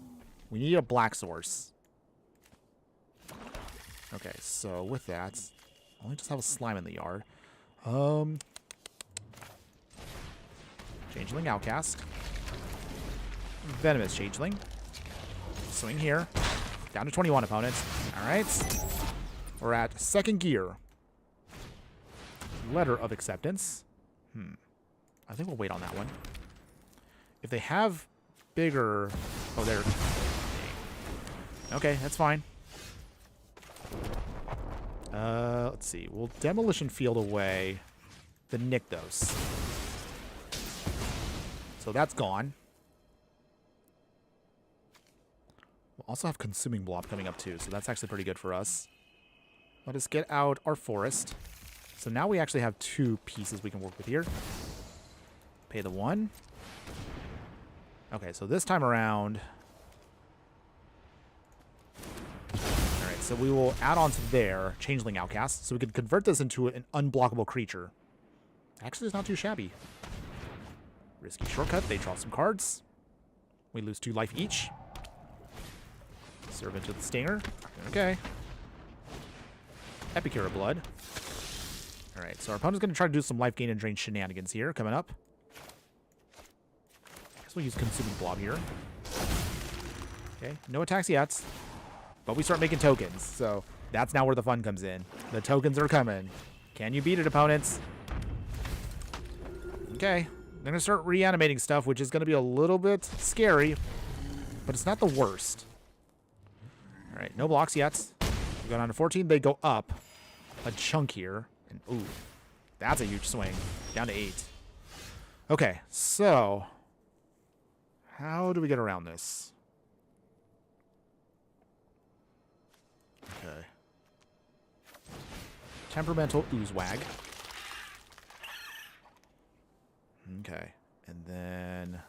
We need a black source. Okay, so with that, I only just have a slime in the yard. Changeling Outcast. Venomous Changeling. Swing here. Down to 21 opponents. Alright. We're at second gear. Letter of Acceptance. I think we'll wait on that one. If they have bigger... Oh, there. Okay, that's fine. Let's see. We'll Demolition Field away the Nykthos. So that's gone. We'll also have Consuming Blob coming up too, so that's actually pretty good for us. Let us get out our forest. So now we actually have 2 pieces we can work with here. Pay the 1. Okay, so this time around... Alright, so we will add on to there Changeling Outcast, so we can convert this into an unblockable creature. Actually, it's not too shabby. Risky shortcut, they draw some cards. We lose 2 life each. Servant of the Stinger. Okay. Epicure of Blood. Alright, so our opponent's going to try to do some life gain and drain shenanigans here, coming up. Guess we'll use Consuming Blob here. Okay, no attacks yet. But we start making tokens, so that's now where the fun comes in. The tokens are coming. Can you beat it, opponents? Okay. I'm going to start reanimating stuff, which is going to be a little bit scary, but it's not the worst. All right, no blocks yet. We go down to 14. They go up a chunk here. And ooh, that's a huge swing. Down to 8. Okay, so how do we get around this? Okay. Temperamental Oozewag. Okay, and then...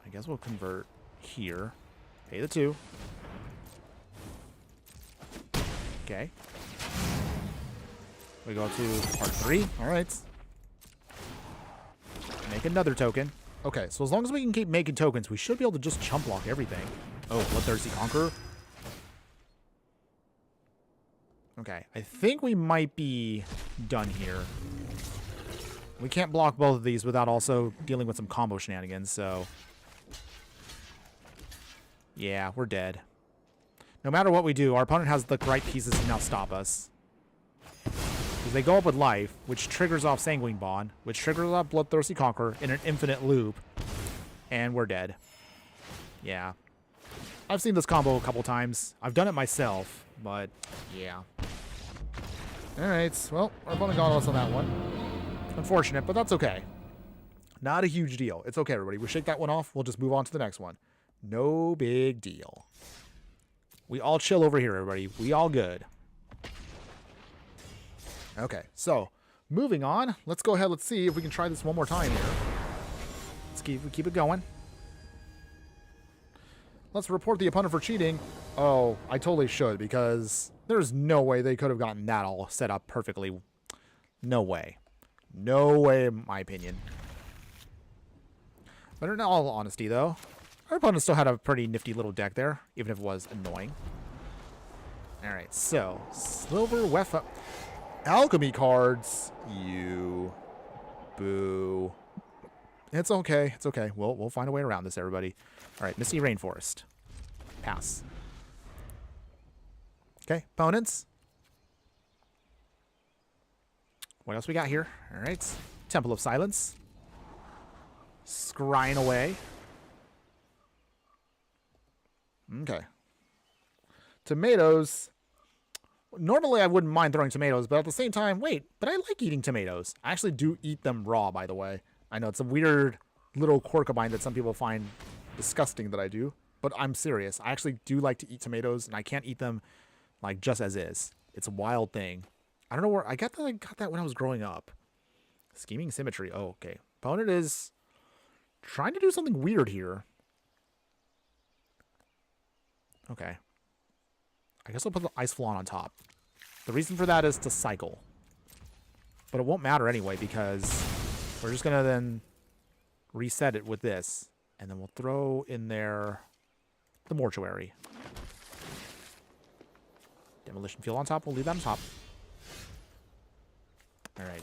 I guess we'll convert here. Pay the 2. Okay. We go to part 3. All right. Make another token. Okay, so as long as we can keep making tokens, we should be able to just chump block everything. Oh, Bloodthirsty Conqueror. Okay, I think we might be done here. We can't block both of these without also dealing with some combo shenanigans, so... Yeah, we're dead. No matter what we do, our opponent has the right pieces to now stop us. Because they go up with life, which triggers off Sanguine Bond, which triggers off Bloodthirsty Conqueror in an infinite loop, and we're dead. Yeah. I've seen this combo a couple times. I've done it myself, but yeah. Alright, well, our opponent got us on that one. Unfortunate, but that's okay. Not a huge deal. It's okay, everybody. We shake that one off. We'll just move on to the next one. No big deal. We all chill over here, everybody. We all good. Okay, so moving on. Let's go ahead. Let's see if we can try this one more time here. Let's keep it going. Let's report the opponent for cheating. Oh, I totally should, because there's no way they could have gotten that all set up perfectly. No way. No way, in my opinion. But in all honesty, though, our opponent still had a pretty nifty little deck there, even if it was annoying. Alright, so, Silver Weapon... Alchemy cards. You. Boo. It's okay. It's okay. We'll find a way around this, everybody. Alright, Misty Rainforest. Pass. Okay, opponents. What else we got here? Alright. Temple of Silence. Scrying away. Okay. Tomatoes. Normally, I wouldn't mind throwing tomatoes, but at the same time, wait, but I like eating tomatoes. I actually do eat them raw, by the way. I know it's a weird little quirk of mine that some people find disgusting that I do, but I'm serious. I actually do like to eat tomatoes, and I can't eat them like just as is. It's a wild thing. I don't know where I got that. I got that when I was growing up. Scheming Symmetry. Oh, okay. Opponent is trying to do something weird here. Okay. I guess I'll put the Ice Flan on top. The reason for that is to cycle. But it won't matter anyway, because we're just going to then reset it with this. And then we'll throw in there the Mortuary. Demolition Field on top. We'll leave that on top. Alright.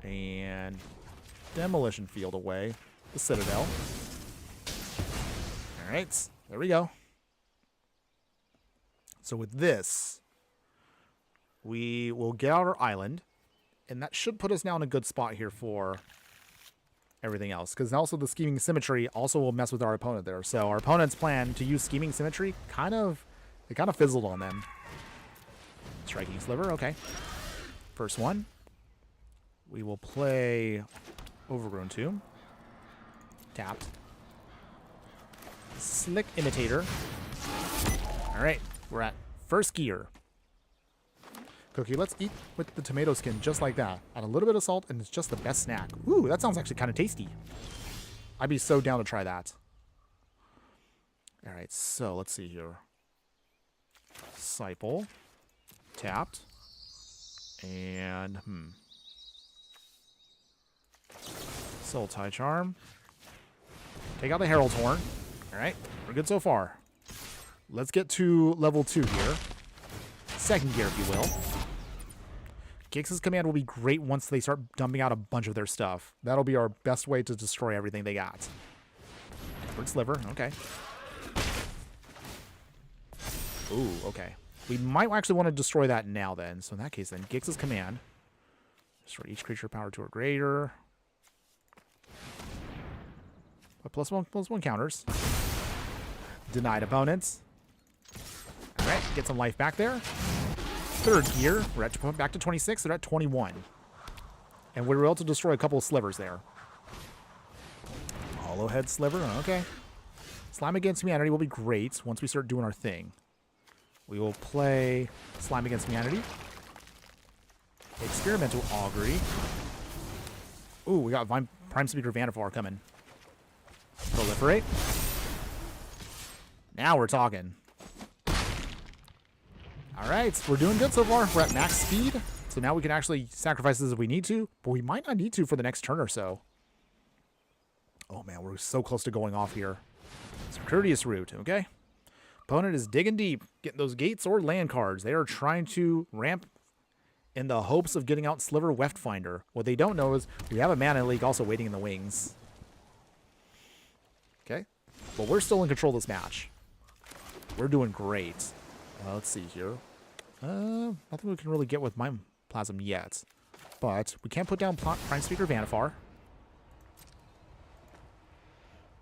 And Demolition Field away. The Citadel. Alright. There we go. So with this, we will get out our island, and that should put us now in a good spot here for everything else. Because also the Scheming Symmetry also will mess with our opponent there. So our opponent's plan to use Scheming Symmetry it kind of fizzled on them. Striking Sliver, okay. First one. We will play Overgrown Tomb. Tapped. Slick Imitator. Alright. We're at first gear. Cookie, let's eat with the tomato skin just like that. Add a little bit of salt, and it's just the best snack. Ooh, that sounds actually kind of tasty. I'd be so down to try that. Alright, so let's see here. Disciple. Tapped. And, Sultai Charm. Take out the Herald's Horn. Alright, we're good so far. Let's get to level 2 here. Second gear, if you will. Gix's command will be great once they start dumping out a bunch of their stuff. That'll be our best way to destroy everything they got. Bird Sliver, okay. Ooh, okay. We might actually want to destroy that now then. So in that case then, Gix's command. Destroy each creature power 2 or greater. But +1/+1 counters. Denied opponents. Alright, get some life back there. Third gear, we're at back to 26, they're at 21. And we were able to destroy a couple of slivers there. Hollow Head Sliver, okay. Slime Against Humanity will be great once we start doing our thing. We will play Slime Against Humanity. Experimental Augury. Ooh, we got Prime Speaker Vanifar coming. Proliferate. Now we're talking. Alright, we're doing good so far. We're at max speed, so now we can actually sacrifice this if we need to, but we might not need to for the next turn or so. Oh man, we're so close to going off here. It's a courteous route, okay? Opponent is digging deep, getting those gates or land cards. They are trying to ramp in the hopes of getting out Sliver Weftfinder. What they don't know is we have a Mana Leak also waiting in the wings. Okay. But we're still in control of this match. We're doing great. Let's see here. Nothing we can really get with Mimeoplasm yet. But we can put down Prime Speaker Vanifar.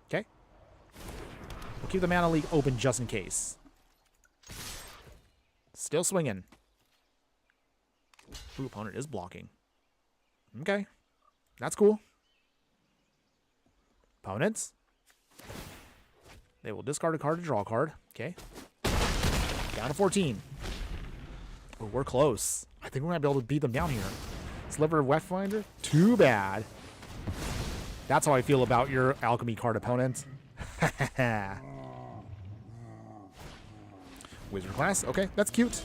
Okay. We'll keep the Mana Leak open just in case. Still swinging. Ooh, opponent is blocking. Okay. That's cool. Opponents. They will discard a card to draw a card. Okay. Down to 14. Oh, we're close. I think we're going to be able to beat them down here. Sliver Weftfinder? Too bad. That's how I feel about your alchemy card opponent. Wizard class. Okay, that's cute.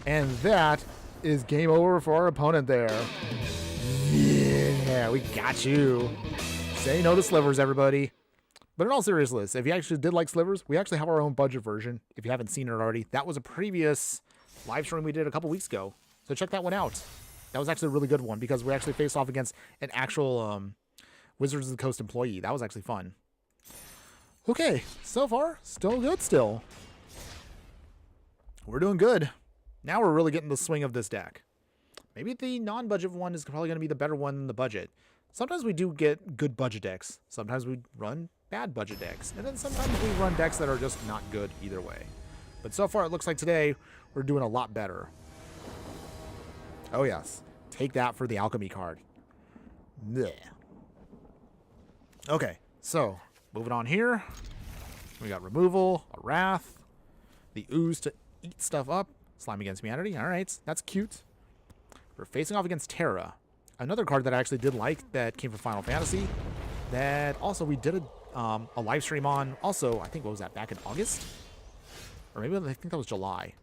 And that is game over for our opponent there. Yeah, we got you. Say no to slivers, everybody. But in all seriousness, if you actually did like slivers, we actually have our own budget version. If you haven't seen it already, that was a previous live stream we did a couple weeks ago. So check that one out. That was actually a really good one because we actually faced off against an actual Wizards of the Coast employee. That was actually fun. Okay, so far, still good still. We're doing good. Now we're really getting the swing of this deck. Maybe the non-budget one is probably going to be the better one than the budget. Sometimes we do get good budget decks. Sometimes we run bad budget decks. And then sometimes we run decks that are just not good either way. But so far it looks like today we're doing a lot better. Oh yes. Take that for the alchemy card. Blech. Okay, so moving on here. We got removal, a wrath, the ooze to eat stuff up, slime against humanity. All right, that's cute. We're facing off against Terra, another card that I actually did like that came from Final Fantasy. That also we did a live stream on. Also, I think what was that, back in August, or maybe I think that was July.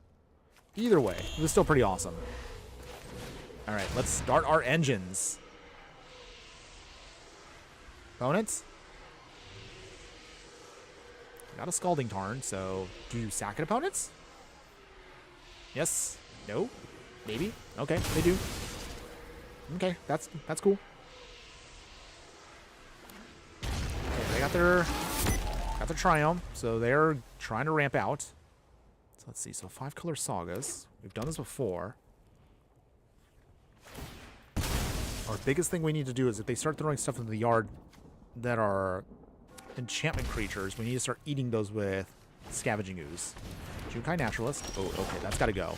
Either way, it was still pretty awesome. All right, let's start our engines. Opponents. Got a Scalding Tarn, so do you sack it, opponents? Yes. No. Maybe. Okay, they do. Okay, that's cool. Okay, they got their Triumph, so they're trying to ramp out. So let's see. So 5-color sagas. We've done this before. Our biggest thing we need to do is if they start throwing stuff into the yard that are enchantment creatures, we need to start eating those with Scavenging Ooze. Jukai Naturalist. Oh, okay, that's got to go.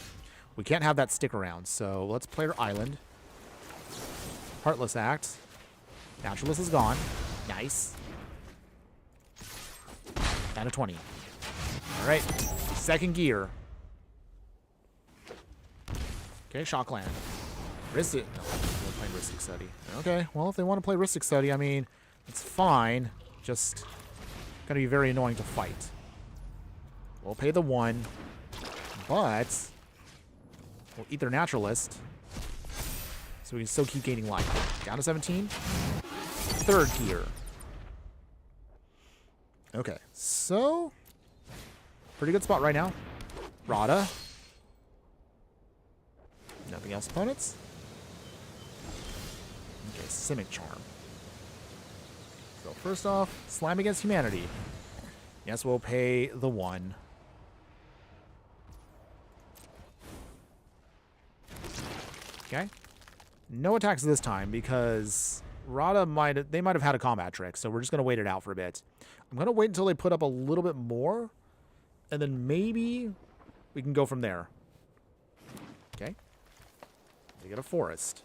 We can't have that stick around, so let's play our island. Heartless Act. Naturalist is gone. Nice. Down to 20. All right, second gear. Okay, Shockland. Ristic. No, we're playing Ristic Study. Okay, well, if they want to play Ristic Study, I mean, it's fine. Just gonna be very annoying to fight. We'll pay the 1, but we'll eat their Naturalist, so we can still keep gaining life. Down to 17. Third gear. Okay, so pretty good spot right now. Rada. Nothing else, opponents. Okay, Simic Charm. So first off, slime against humanity. Yes, we'll pay the 1. Okay. No attacks this time because Rada might have had a combat trick, so we're just gonna wait it out for a bit. I'm gonna wait until they put up a little bit more, and then maybe we can go from there. Okay. They get a forest.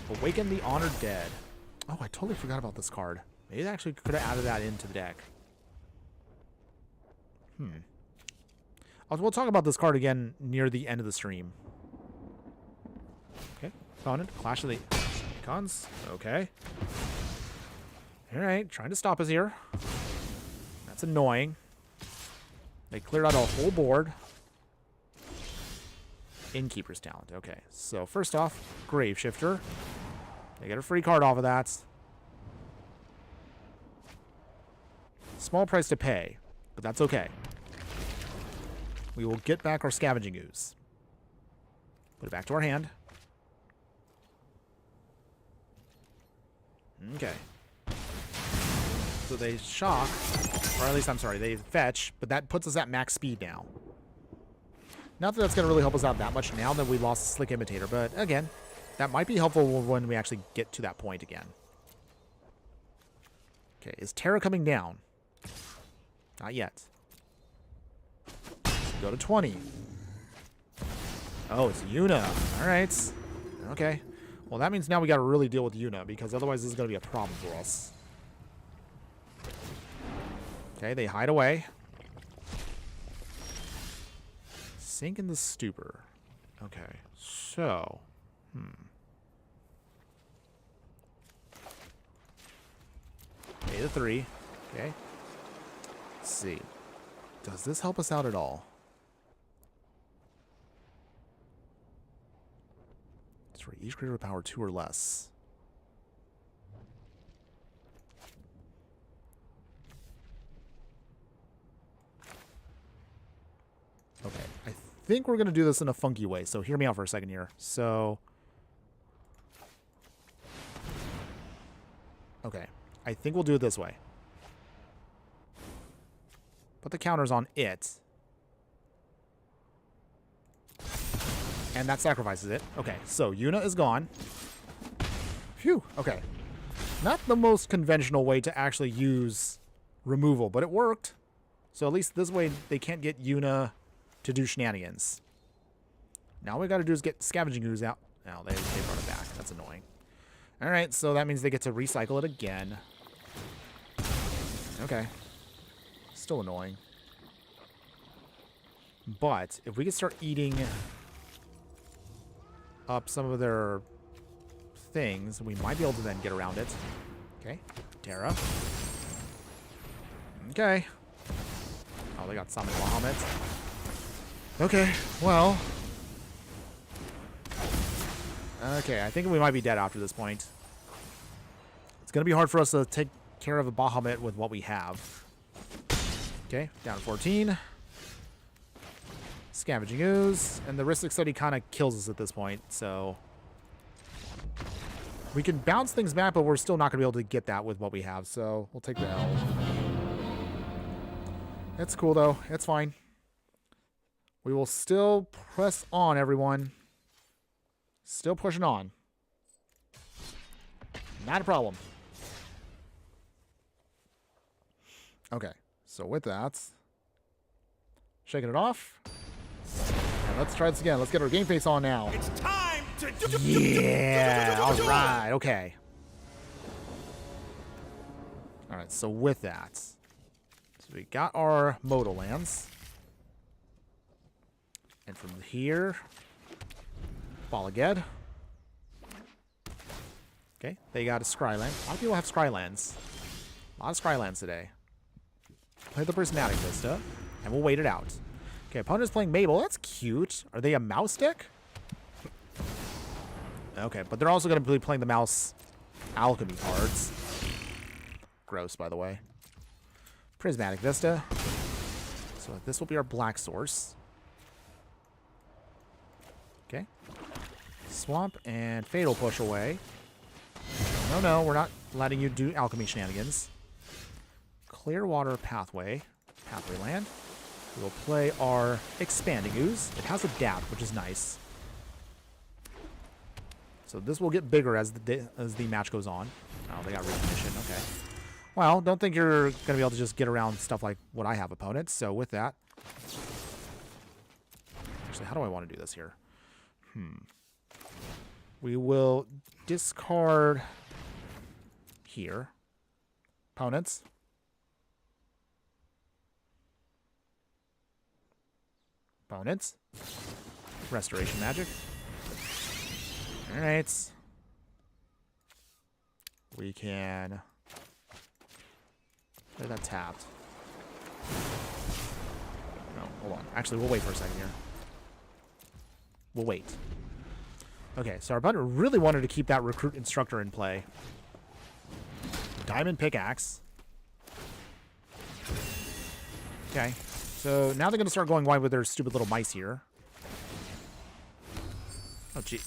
Awaken the Honored Dead. Oh, I totally forgot about this card. Maybe I actually could have added that into the deck. We'll talk about this card again near the end of the stream. Okay, opponent, Clash of the Icons. Okay. Alright, trying to stop us here. That's annoying. They cleared out a whole board. Innkeeper's Talent. Okay, so first off, Grave Shifter. They get a free card off of that. Small price to pay, but that's okay. we will get back our Scavenging Ooze. Put it back to our hand. Okay. So they shock, or at least, I'm sorry, they fetch, but that puts us at max speed now. Not that that's going to really help us out that much now that we lost Slick Imitator, but again, that might be helpful when we actually get to that point again. Okay, is Terra coming down? Not yet. Go to 20. Oh, it's Yuna. All right. Okay. Well, that means now we got to really deal with Yuna, because otherwise this is going to be a problem for us. Okay, they hide away. Sink in the stupor. Okay, so... Pay the 3. Okay. Let's see. Does this help us out at all? It's for each creature with power 2 or less. Okay, I think we're going to do this in a funky way, so hear me out for a second here. So, okay, I think we'll do it this way. Put the counters on it. And that sacrifices it. Okay, so Yuna is gone. Phew, okay. Not the most conventional way to actually use removal, but it worked. So at least this way they can't get Yuna to do shenanigans. Now all we got to do is get Scavenging Ooze out. Now they brought it back. That's annoying. All right, so that means they get to recycle it again. Okay. Still annoying. But if we could start eating up some of their things, we might be able to then get around it. Okay. Terra. Okay. Oh, they got Summon Bahamut. Okay, well. Okay, I think we might be dead after this point. It's going to be hard for us to take care of a Bahamut with what we have. Okay, down to 14. Scavenging Ooze. And the Ristic Study kind of kills us at this point, so... We can bounce things back, but we're still not going to be able to get that with what we have, so we'll take the L. It's cool, though. It's fine. We will still press on, everyone. Still pushing on. Not a problem. Okay, so with that, shaking it off. And let's try this again. Let's get our game face on now. It's time to Yeah, all right, okay. All right, so with that, so we got our modal lands. And from here, Balaged. Okay, they got a Scryland. A lot of people have Scrylands. A lot of Scrylands today. Play the Prismatic Vista, and we'll wait it out. Okay, opponent's playing Mabel. That's cute. Are they a mouse deck? Okay, but they're also going to be playing the mouse alchemy cards. Gross, by the way. Prismatic Vista. So this will be our black source. Okay. Swamp and Fatal Push away. No, no, we're not letting you do alchemy shenanigans. Clearwater Pathway. Pathway land. We will play our Expanding Ooze. It has Adapt, which is nice. So this will get bigger as the match goes on. Oh, they got recognition. Okay. Well, don't think you're going to be able to just get around stuff like what I have, opponents. So with that... Actually, how do I want to do this here? We will discard here. Opponents. Opponents. Restoration Magic. Alright. We can... Play that tapped. No, hold on. Actually, we'll wait for a second here. We'll wait. Okay, so our opponent really wanted to keep that Recruit Instructor in play. Diamond Pickaxe. Okay. So now they're going to start going wide with their stupid little mice here. Oh, gee.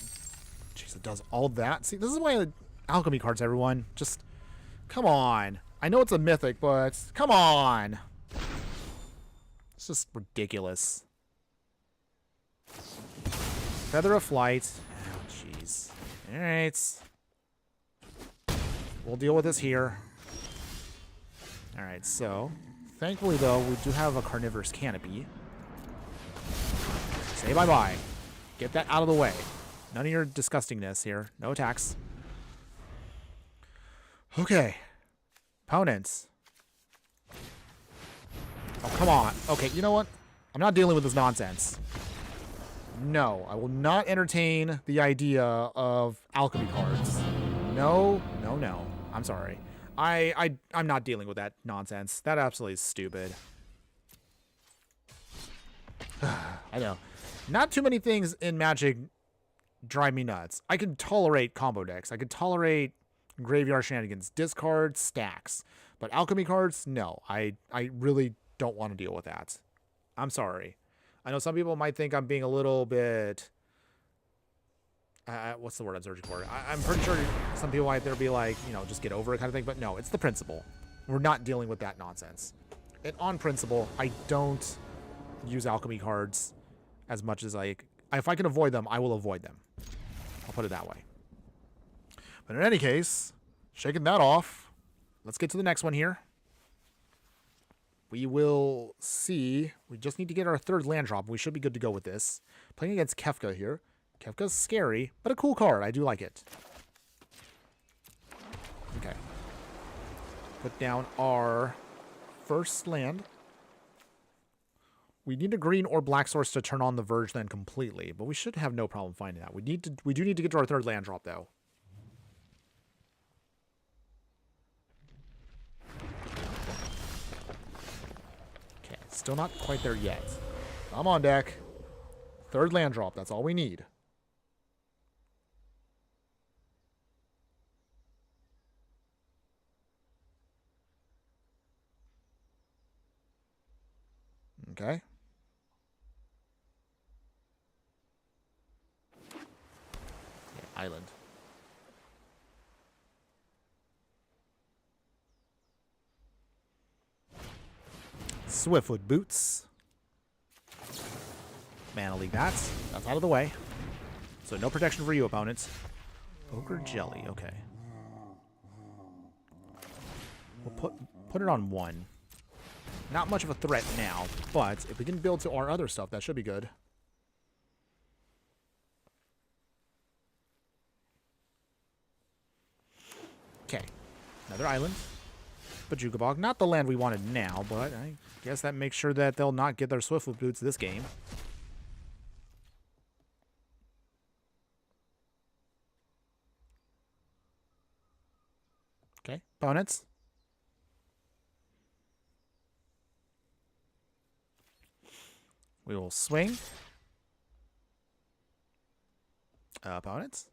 Jeez, it does all that. See, this is why alchemy cards, everyone. Just, come on. I know it's a mythic, but come on. It's just ridiculous. Feather of Flight. Oh, jeez. All right. We'll deal with this here. All right, so thankfully, though, we do have a Carnivorous Canopy. Say bye-bye. Get that out of the way. None of your disgustingness here. No attacks. Okay. Opponents. Oh, come on. Okay, you know what? I'm not dealing with this nonsense. No, I will not entertain the idea of alchemy cards. No, no, no. I'm sorry. I'm not dealing with that nonsense. That absolutely is stupid. I know. Not too many things in Magic drive me nuts. I can tolerate combo decks. I can tolerate graveyard shenanigans, discards, stacks. But alchemy cards, no. I really don't want to deal with that. I'm sorry. I know some people might think I'm being a little bit... what's the word I'm searching for? I'm pretty sure some people might there be like, you know, just get over it kind of thing. But no, it's the principle. We're not dealing with that nonsense. And on principle, I don't use alchemy cards as much as if I can avoid them, I will avoid them. I'll put it that way. But in any case, shaking that off, let's get to the next one here. We will see. We just need to get our third land drop. We should be good to go with this. Playing against Kefka here. Kefka's scary, but a cool card. I do like it. Okay. Put down our first land. We need a green or black source to turn on the Verge then completely, but we should have no problem finding that. We do need to get to our third land drop though. Okay, still not quite there yet. I'm on deck. Third land drop, that's all we need. Okay. Yeah, island. Swiftfoot Boots. Mana League that's out of the way. So no protection for you, opponents. Ogre Jelly, okay. We'll put it on 1. Not much of a threat now, but if we can build to our other stuff, that should be good. Okay. Another island. Bajuka Bog. Not the land we wanted now, but I guess that makes sure that they'll not get their Swiftfoot Boots this game. Okay. Opponents. We will swing. Opponents.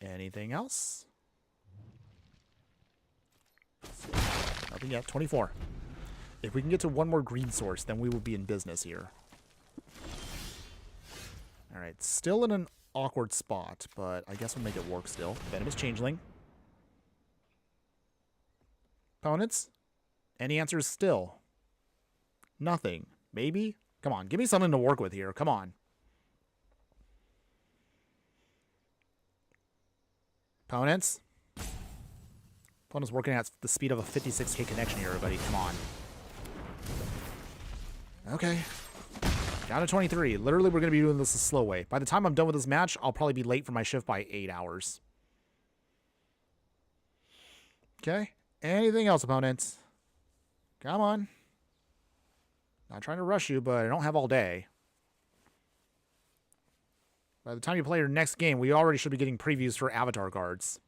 Anything else? Nothing yet. 24. If we can get to one more green source, then we will be in business here. Alright, still in an awkward spot, but I guess we'll make it work still. Venomous Changeling. Opponents? Any answers still? Nothing. Maybe? Come on, give me something to work with here. Come on. Opponents? Opponent's working at the speed of a 56k connection here, everybody. Come on. Okay. Down to 23. Literally, we're going to be doing this the slow way. By the time I'm done with this match, I'll probably be late for my shift by 8 hours. Okay. Anything else, opponents? Come on. Not trying to rush you, but I don't have all day. By the time you play your next game, we already should be getting previews for avatar cards.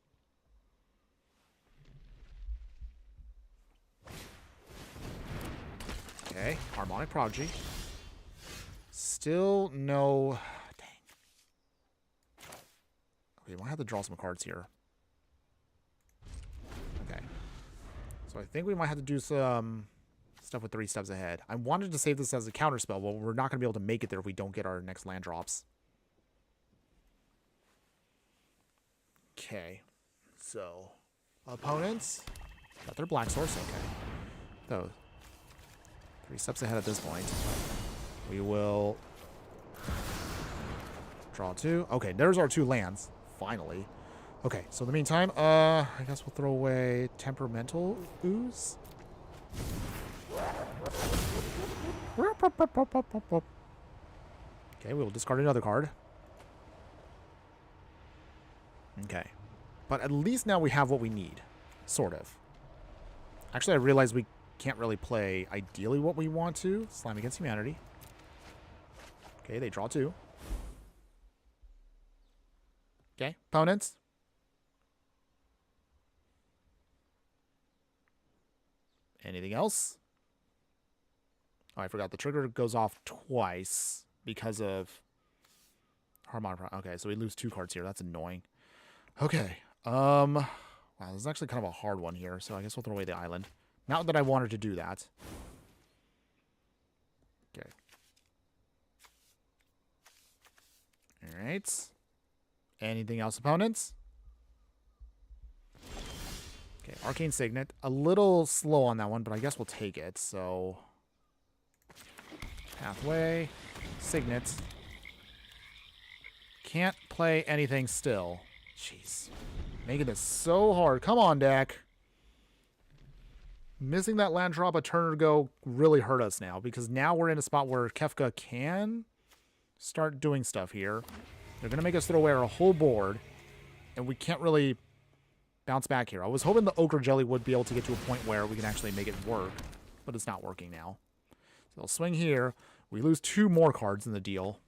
Okay, Harmonic Prodigy. Still no... Dang. Okay, we might have to draw some cards here. Okay. So I think we might have to do some Stuff with 3 steps ahead. I wanted to save this as a counter spell, but we're not going to be able to make it there if we don't get our next land drops. Okay. So, opponents got their black source. Okay. So, 3 steps ahead at this point. We will draw 2. Okay, there's our 2 lands. Finally. Okay, so in the meantime, I guess we'll throw away Temperamental Ooze. Okay, we'll discard another card. Okay. But at least now we have what we need. Sort of. Actually, I realize we can't really play ideally what we want to. Slime Against Humanity. Okay, they draw 2. Okay, opponents. Anything else? Oh, I forgot. The trigger goes off twice because of Harmonic. Okay, so we lose 2 cards here. That's annoying. Okay. Wow, this is actually kind of a hard one here, so I guess we'll throw away the island. Not that I wanted to do that. Okay. Alright. Anything else, opponents? Okay, Arcane Signet. A little slow on that one, but I guess we'll take it. So, Pathway, Signet. Can't play anything still. Jeez. Making this so hard. Come on, deck. Missing that land drop a turn ago really hurt us now, because now we're in a spot where Kefka can start doing stuff here. They're going to make us throw away our whole board, and we can't really bounce back here. I was hoping the Ochre Jelly would be able to get to a point where we can actually make it work, but it's not working now. So they'll swing here. We lose 2 more cards in the deal.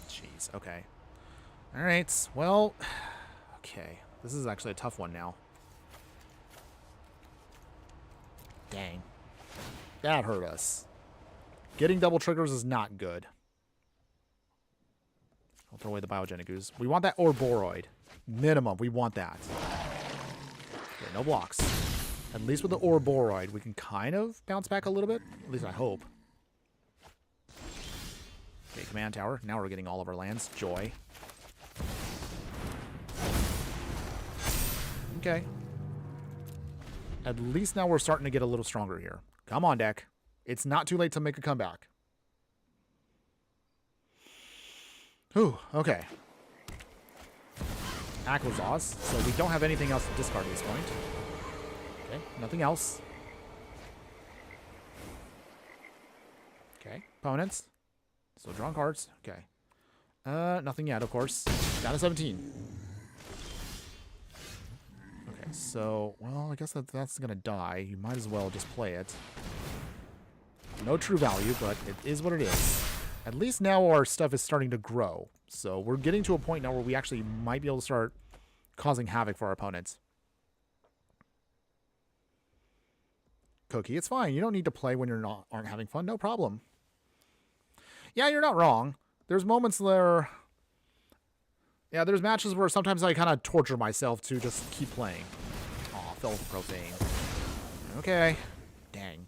Jeez, okay. All right, well, okay. This is actually a tough one now. Dang. That hurt us. Getting double triggers is not good. I'll throw away the Biogenic Ooze. We want that Ouroboros. Minimum, we want that. Okay, no blocks. At least with the Ouroboros, we can kind of bounce back a little bit. At least I hope. Okay, Command Tower. Now we're getting all of our lands. Joy. Okay. At least now we're starting to get a little stronger here. Come on, deck. It's not too late to make a comeback. Whew, okay. Aquazaws. So we don't have anything else to discard at this point. Okay, nothing else. Okay, opponents. Still drawing cards. Okay. Nothing yet, of course. Down to 17. Okay, so, well, I guess that's going to die. You might as well just play it. No true value, but it is what it is. At least now our stuff is starting to grow. So we're getting to a point now where we actually might be able to start causing havoc for our opponents. Cookie, it's fine. You don't need to play when you aren't having fun. No problem. Yeah, you're not wrong. There's moments where... Yeah, there's matches where sometimes I kind of torture myself to just keep playing. Aw, fell with Profane. Okay. Dang.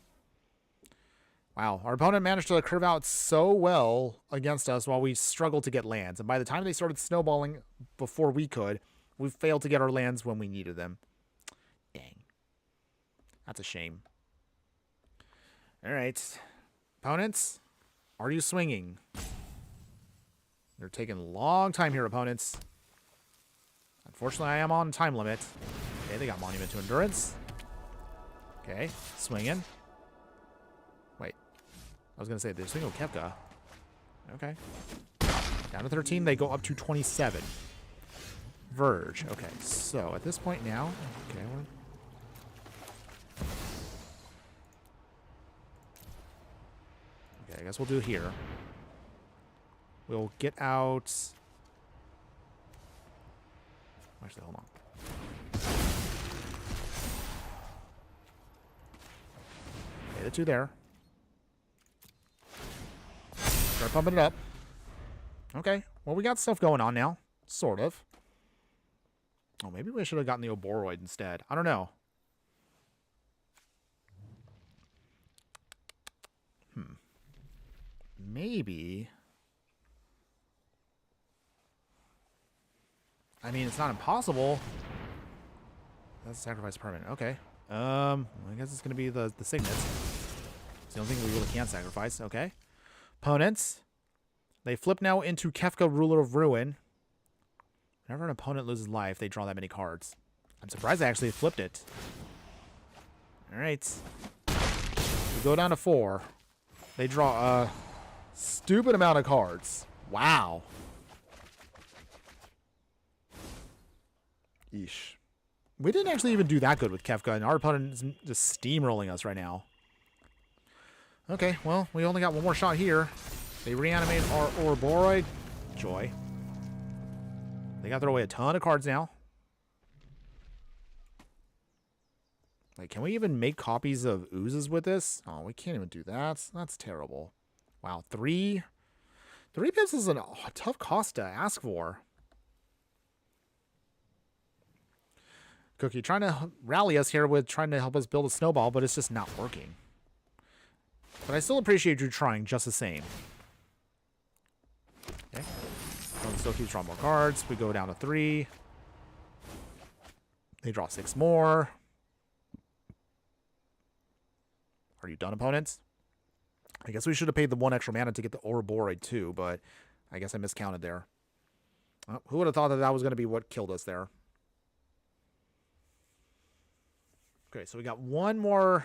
Wow, our opponent managed to curve out so well against us while we struggled to get lands. And by the time they started snowballing before we could, we failed to get our lands when we needed them. Dang. That's a shame. All right. Opponents, are you swinging? They're taking a long time here, opponents. Unfortunately, I am on time limit. Okay, they got Monument to Endurance. Okay, swinging. Wait. I was going to say, they're swinging with Kefka. Okay. Down to 13, they go up to 27. Verge. Okay, so at this point now... Okay, I guess we'll do it here. We'll get out... Actually, hold on. Okay, the 2 there. Start pumping it up. Okay, well, we got stuff going on now. Sort of. Oh, maybe we should have gotten the Ouroboros instead. I don't know. maybe... I mean, it's not impossible. That's sacrifice permanent. Okay. I guess it's going to be the signets. It's the only thing we really can't sacrifice. Okay. Opponents. They flip now into Kefka, Ruler of Ruin. Whenever an opponent loses life, they draw that many cards. I'm surprised they actually flipped it. Alright. We go down to 4. They draw a stupid amount of cards. Wow. Yeesh. We didn't actually even do that good with Kefka, and our opponent is just steamrolling us right now. Okay, well, we only got one more shot here. They reanimate our Ouroboros. Joy. They got to throw away a ton of cards now. Like, can we even make copies of Oozes with this? Oh, we can't even do that. That's terrible. Wow, 3 pips is a tough cost to ask for. Cookie trying to rally us here with trying to help us build a snowball, but it's just not working. But I still appreciate you trying just the same. Okay. Still keeps drawing more cards. We go down to 3. They draw 6 more. Are you done, opponents? I guess we should have paid the 1 extra mana to get the Ouroboros too, but I guess I miscounted there. Who would have thought that that was going to be what killed us there? Okay, so we got one more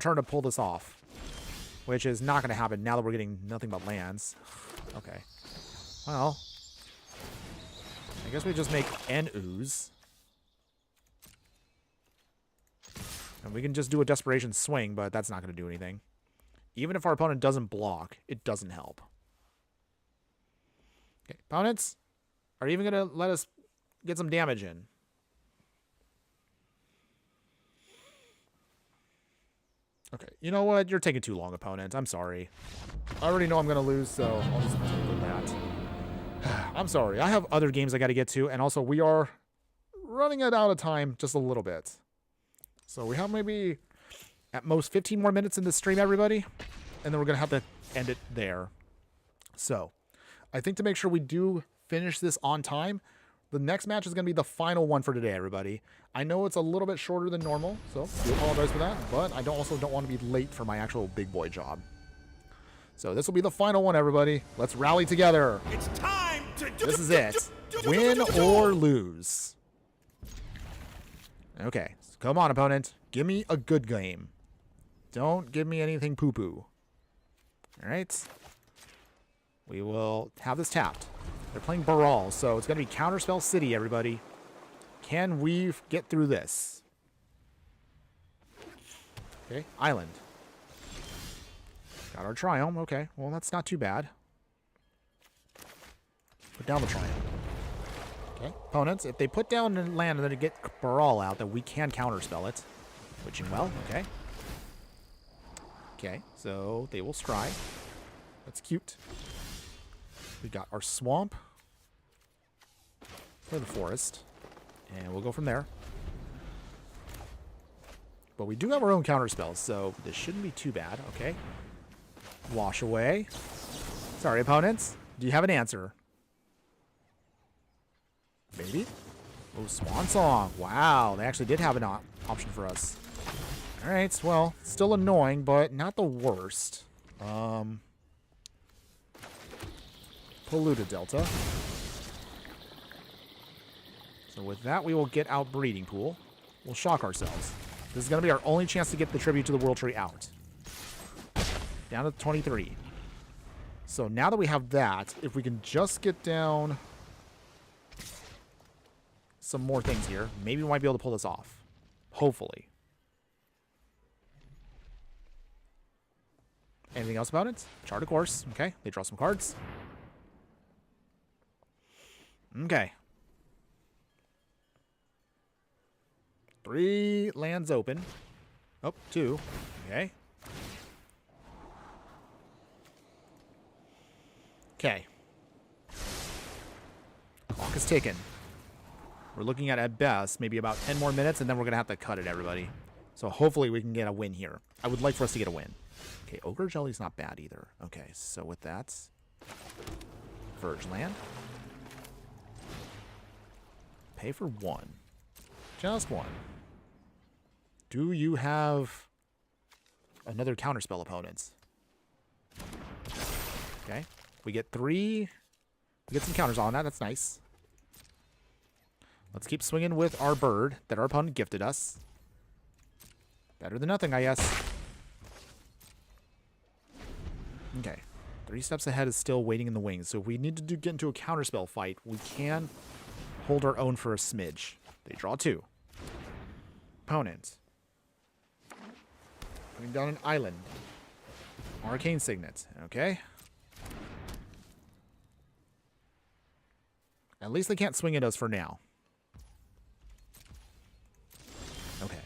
turn to pull this off, which is not going to happen now that we're getting nothing but lands. Okay. Well, I guess we just make an ooze. And we can just do a desperation swing, but that's not going to do anything. Even if our opponent doesn't block, it doesn't help. Okay, opponents, are you even going to let us get some damage in? Okay, you know what? You're taking too long, opponent. I'm sorry. I already know I'm going to lose, so I'll just deal with that. I'm sorry. I have other games I got to get to, and also we are running it out of time just a little bit. So we have maybe at most 15 more minutes in this stream, everybody, and then we're going to have to end it there. So I think to make sure we do finish this on time, the next match is going to be the final one for today, everybody. I know it's a little bit shorter than normal, so I apologize for that, but I also don't want to be late for my actual big boy job. So this will be the final one, everybody. Let's rally together. It's time to this is it. Win or lose. Okay, so come on, opponent. Give me a good game. Don't give me anything poo-poo. All right. We will have this tapped. They're playing Brawl, so it's going to be Counterspell City, everybody. Can we get through this? Okay, Island. Got our Triumph. Okay, well, that's not too bad. Put down the Triumph. Okay, opponents, if they put down and land and then get Brawl out, then we can Counterspell it. Witching Well, okay. Okay, so they will scry. That's cute. We got our Swamp. Play the Forest. And we'll go from there. But we do have our own counter spells, so this shouldn't be too bad. Okay. Wash away. Sorry, opponents. Do you have an answer? Maybe? Oh, Swan Song. Wow, they actually did have an option for us. Alright, well, still annoying, but not the worst. Polluted Delta. So with that, we will get out Breeding Pool. We'll shock ourselves. This is going to be our only chance to get the Tribute to the World Tree out. Down to 23. So now that we have that, if we can just get down some more things here, maybe we might be able to pull this off. Hopefully. Anything else about it? Chart a course. Okay, they draw some cards. Okay. 3 lands open. Oh, 2. Okay. Okay. Clock is ticking. We're looking at best, maybe about 10 more minutes, and then we're going to have to cut it, everybody. So hopefully we can get a win here. I would like for us to get a win. Okay, Ogre Jelly's not bad either. Okay, so with that, Verge Land. Pay for 1. Just 1. Do you have another counterspell opponents? Okay, we get 3. We get some counters on that. That's nice. Let's keep swinging with our bird that our opponent gifted us. Better than nothing, I guess. Okay. 3 steps ahead is still waiting in the wings. So if we need to get into a counterspell fight, we can hold our own for a smidge. They draw 2. Opponent. Putting down an island. Arcane Signet. Okay. At least they can't swing at us for now. Okay.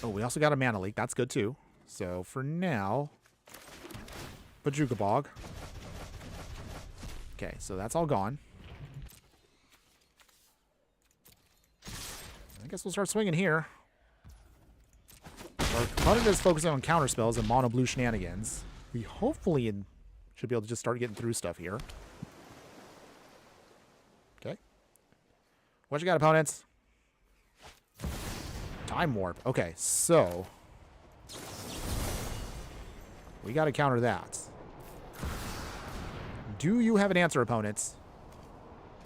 Oh, we also got a mana leak. That's good too. So for now, Bajuka Bog. Okay, so that's all gone. I guess we'll start swinging here. Our opponent is focusing on counterspells and mono blue shenanigans. We hopefully should be able to just start getting through stuff here. Okay. What you got, opponents? Time Warp. Okay, so we got to counter that. Do you have an answer, opponents?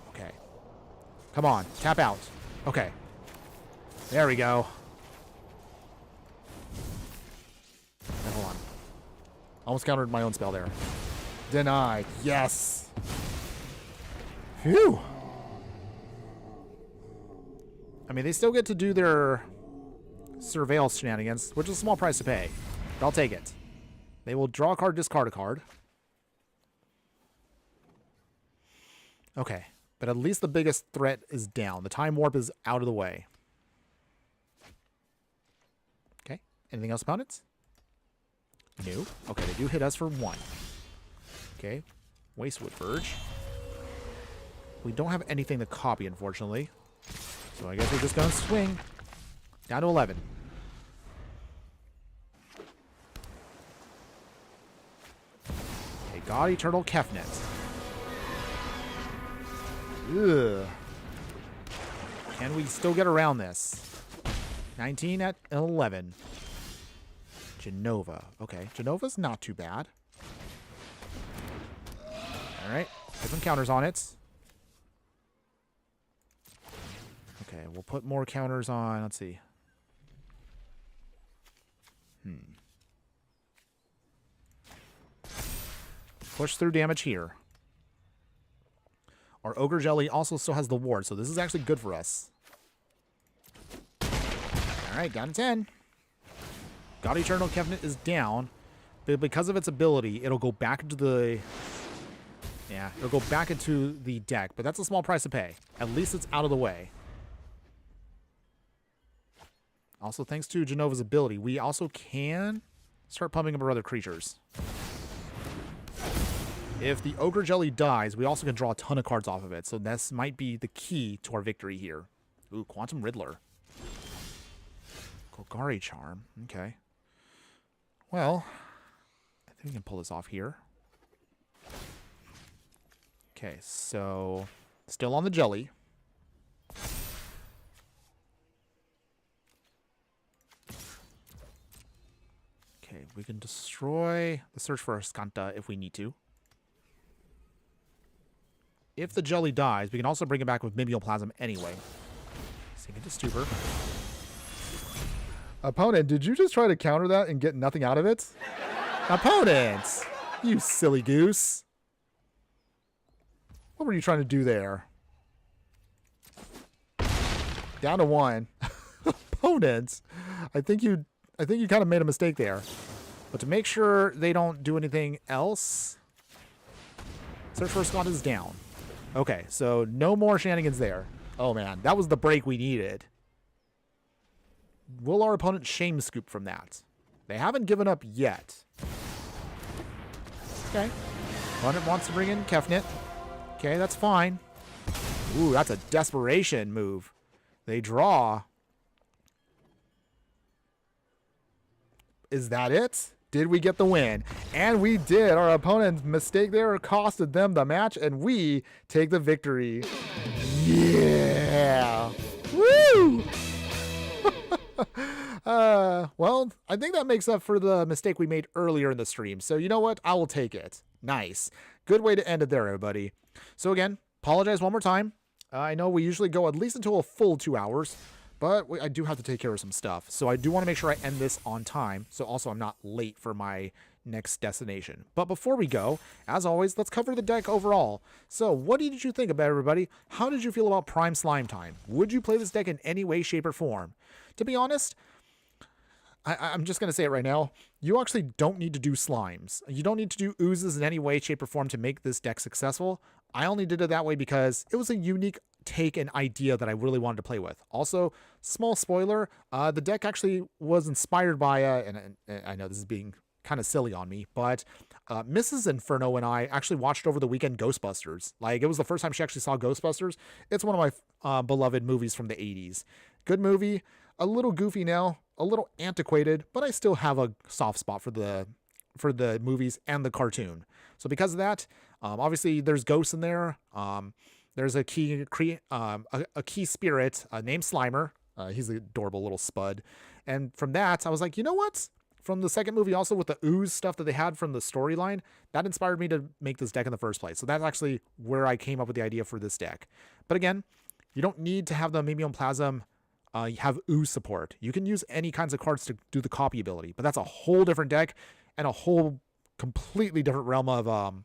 Okay. Come on, tap out. Okay. There we go. Now, hold on. Almost countered my own spell there. Denied. Yes. Phew. I mean, they still get to do their surveil shenanigans, which is a small price to pay. But I'll take it. They will draw a card, discard a card. Okay. But at least the biggest threat is down. The Time Warp is out of the way. Okay. Anything else, opponents? No. Okay, they do hit us for 1. Okay. Wastewood Verge. We don't have anything to copy, unfortunately. So I guess we're just going to swing. Down to 11. Okay, God Eternal Kefnet. Ugh. Can we still get around this? 19 at 11. Genova. Okay, Genova's not too bad. Alright, put some counters on it. Okay, we'll put more counters on. Let's see. Push through damage here. Our Ogre Jelly also still has the ward, so this is actually good for us. Alright, down to 10. God Eternal Covenant is down, but because of its ability, it'll go back into the... Yeah, it'll go back into the deck, but that's a small price to pay. At least it's out of the way. Also, thanks to Genova's ability, we also can start pumping up our other creatures. If the Ogre Jelly dies, we also can draw a ton of cards off of it, so this might be the key to our victory here. Ooh, Quantum Riddler. Golgari Charm. Okay. Well, I think we can pull this off here. Okay, so still on the jelly. Okay, we can destroy the Search for Ascanta if we need to. If the jelly dies, we can also bring it back with Mimeoplasm anyway. Sink into Stupor. Opponent, did you just try to counter that and get nothing out of it? Opponents! You silly goose. What were you trying to do there? Down to 1. Opponents. I think you kind of made a mistake there. But to make sure they don't do anything else, Search for Ascanta is down. Okay, so no more shenanigans there. Oh man, that was the break we needed. Will our opponent shame scoop from that? They haven't given up yet. Okay. Opponent wants to bring in Kefnet. Okay, that's fine. Ooh, that's a desperation move. They draw. Is that it? did we get the win? And we did. Our opponent's mistake there costed them the match, and we take the victory. Yeah. Woo! Well, I think that makes up for the mistake we made earlier in the stream. So you know what? I will take it. Nice. Good way to end it there, everybody. So again, apologize one more time. I know we usually go at least until a full 2 hours, but I do have to take care of some stuff. So I do want to make sure I end this on time. So also I'm not late for my next destination. But before we go, as always, let's cover the deck overall. So what did you think about, everybody? How did you feel about Prime Slime Time? Would you play this deck in any way, shape, or form? To be honest, I'm just going to say it right now. You actually don't need to do slimes. You don't need to do oozes in any way, shape, or form to make this deck successful. I only did it that way because it was a unique take and idea that I really wanted to play with. Also, small spoiler, the deck actually was inspired by, and I know this is being kind of silly on me, but Mrs. Inferno and I actually watched over the weekend Ghostbusters. Like, it was the first time she actually saw Ghostbusters. It's one of my beloved movies from the 80s. Good movie, a little goofy now, a little antiquated, but I still have a soft spot for the movies and the cartoon. So because of that, obviously there's ghosts in there. There's a key spirit named Slimer. He's an adorable little spud. And from that, I was like, you know what? From the second movie, also with the ooze stuff that they had from the storyline, that inspired me to make this deck in the first place. So that's actually where I came up with the idea for this deck. But again, you don't need to have the Mimeoplasm have ooze support. You can use any kinds of cards to do the copy ability, but that's a whole different deck and a whole completely different realm of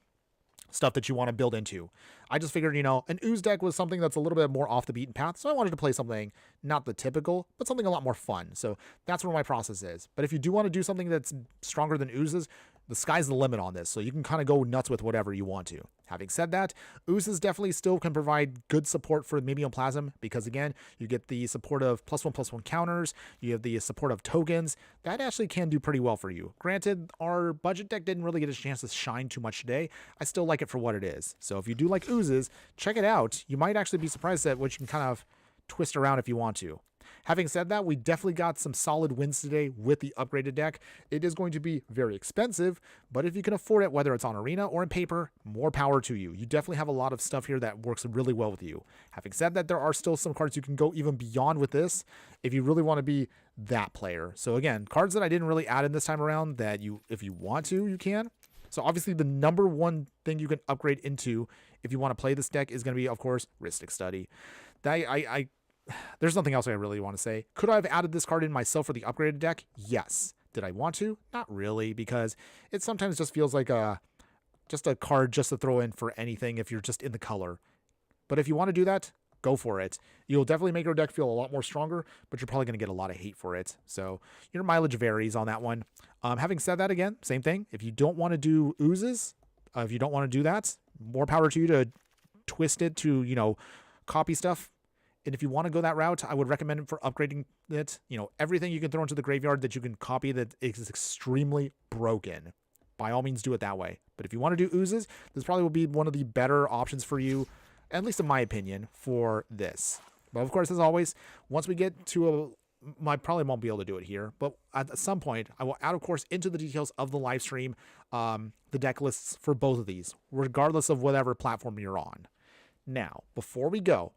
stuff that you want to build into. I just figured, you know, an ooze deck was something that's a little bit more off the beaten path, so I wanted to play something not the typical, but something a lot more fun. So that's where my process is. But if you do want to do something that's stronger than oozes, the sky's the limit on this, so you can kind of go nuts with whatever you want to. Having said that, oozes definitely still can provide good support for Mimeoplasm because, again, you get the support of +1/+1 counters, you have the support of tokens. That actually can do pretty well for you. Granted, our budget deck didn't really get a chance to shine too much today. I still like it for what it is. So if you do like oozes, check it out. You might actually be surprised at what you can kind of twist around if you want to. Having said that, we definitely got some solid wins today with the upgraded deck. It is going to be very expensive, but if you can afford it, whether it's on Arena or in paper, more power to you. You definitely have a lot of stuff here that works really well with you. Having said that, there are still some cards you can go even beyond with this if you really want to be that player. So again, cards that I didn't really add in this time around that if you want to, you can. So obviously the number one thing you can upgrade into if you want to play this deck is going to be, of course, Rhystic Study. There's nothing else I really want to say. Could I have added this card in myself for the upgraded deck? Yes. Did I want to? Not really, because it sometimes just feels like just a card just to throw in for anything if you're just in the color. But if you want to do that, go for it. You'll definitely make your deck feel a lot more stronger, but you're probably going to get a lot of hate for it. So your mileage varies on that one. Having said that, again, same thing. If you don't want to do oozes, if you don't want to do that, more power to you to twist it to, you know, copy stuff. And if you want to go that route, I would recommend it for upgrading it. You know, everything you can throw into the graveyard that you can copy that is extremely broken. By all means, do it that way. But if you want to do oozes, this probably will be one of the better options for you, at least in my opinion, for this. But of course, as always, once we get to I probably won't be able to do it here, but at some point, I will add, of course, into the details of the live stream, the deck lists for both of these, regardless of whatever platform you're on. Now, before we go,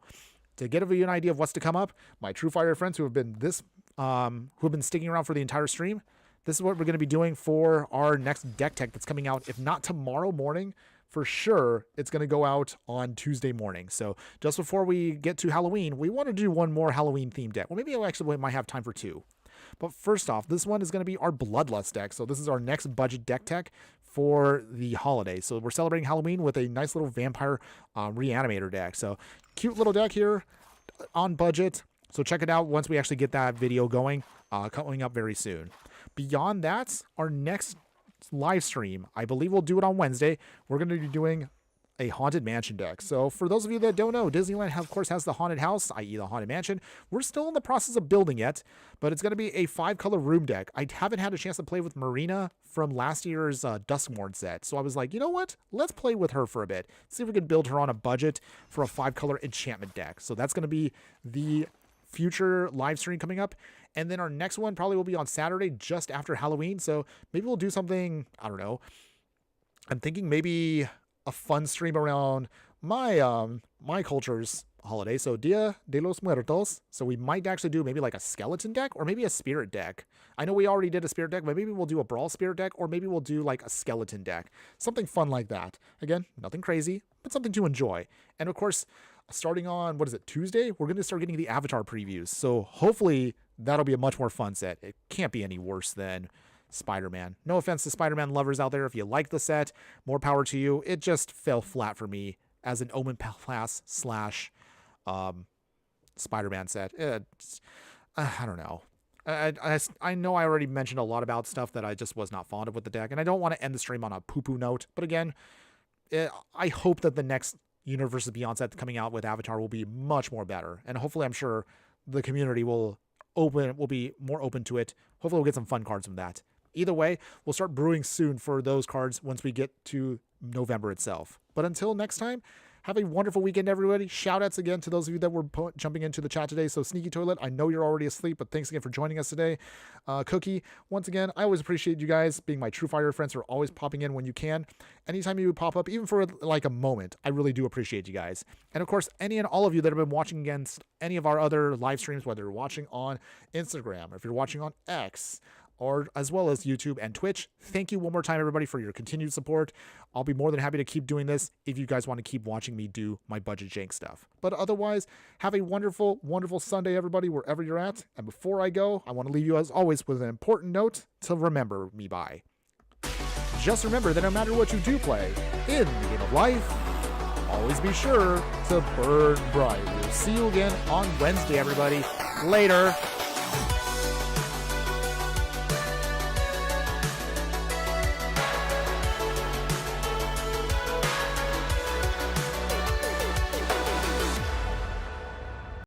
to give you an idea of what's to come up, my True Fire friends who have been sticking around for the entire stream, this is what we're going to be doing for our next deck tech that's coming out. If not tomorrow morning, for sure, it's going to go out on Tuesday morning. So just before we get to Halloween, we want to do one more Halloween themed deck. Well, maybe I might have time for two. But first off, this one is going to be our Bloodlust deck. So this is our next budget deck tech for the holiday. So we're celebrating Halloween with a nice little vampire reanimator deck. So cute little deck here on budget. So check it out once we actually get that video going, coming up very soon. Beyond that, our next live stream, I believe we'll do it on Wednesday. We're going to be doing a Haunted Mansion deck. So for those of you that don't know, Disneyland, of course, has the Haunted House, i.e. the Haunted Mansion. We're still in the process of building it, but it's going to be a 5-color room deck. I haven't had a chance to play with Marina from last year's Duskmorn set. So I was like, you know what? Let's play with her for a bit. See if we can build her on a budget for a 5-color enchantment deck. So that's going to be the future live stream coming up. And then our next one probably will be on Saturday just after Halloween. So maybe we'll do something, I don't know. I'm thinking maybe a fun stream around my culture's holiday. So Dia de los Muertos. So we might actually do maybe like a skeleton deck or maybe a spirit deck. I know we already did a spirit deck, but maybe we'll do a Brawl spirit deck or maybe we'll do like a skeleton deck. Something fun like that. Again, nothing crazy, but something to enjoy. And of course, starting on, Tuesday, we're going to start getting the Avatar previews. So hopefully that'll be a much more fun set. It can't be any worse than Spider-Man. No offense to Spider-Man lovers out there. If you like the set, more power to you. It just fell flat for me as an Omen Pass / Spider-Man set. I don't know. I know I already mentioned a lot about stuff that I just was not fond of with the deck, and I don't want to end the stream on a poo-poo note. But again, I hope that the next Universes Beyond set coming out with Avatar will be much more better, and hopefully I'm sure the community will be more open to it. Hopefully we'll get some fun cards from that. Either way, we'll start brewing soon for those cards once we get to November itself. But until next time, have a wonderful weekend, everybody. Shout outs again to those of you that were jumping into the chat today. So Sneaky Toilet, I know you're already asleep, but thanks again for joining us today. Cookie, once again, I always appreciate you guys being my true fire friends who are always popping in when you can. Anytime you pop up, even for like a moment, I really do appreciate you guys. And of course, any and all of you that have been watching against any of our other live streams, whether you're watching on Instagram or if you're watching on X, or as well as YouTube and Twitch. Thank you one more time, everybody, for your continued support. I'll be more than happy to keep doing this if you guys want to keep watching me do my budget jank stuff. But otherwise, have a wonderful, wonderful Sunday, everybody, wherever you're at. And before I go, I want to leave you, as always, with an important note to remember me by. Just remember that no matter what you do play in the game of life, always be sure to burn bright. We'll see you again on Wednesday, everybody. Later.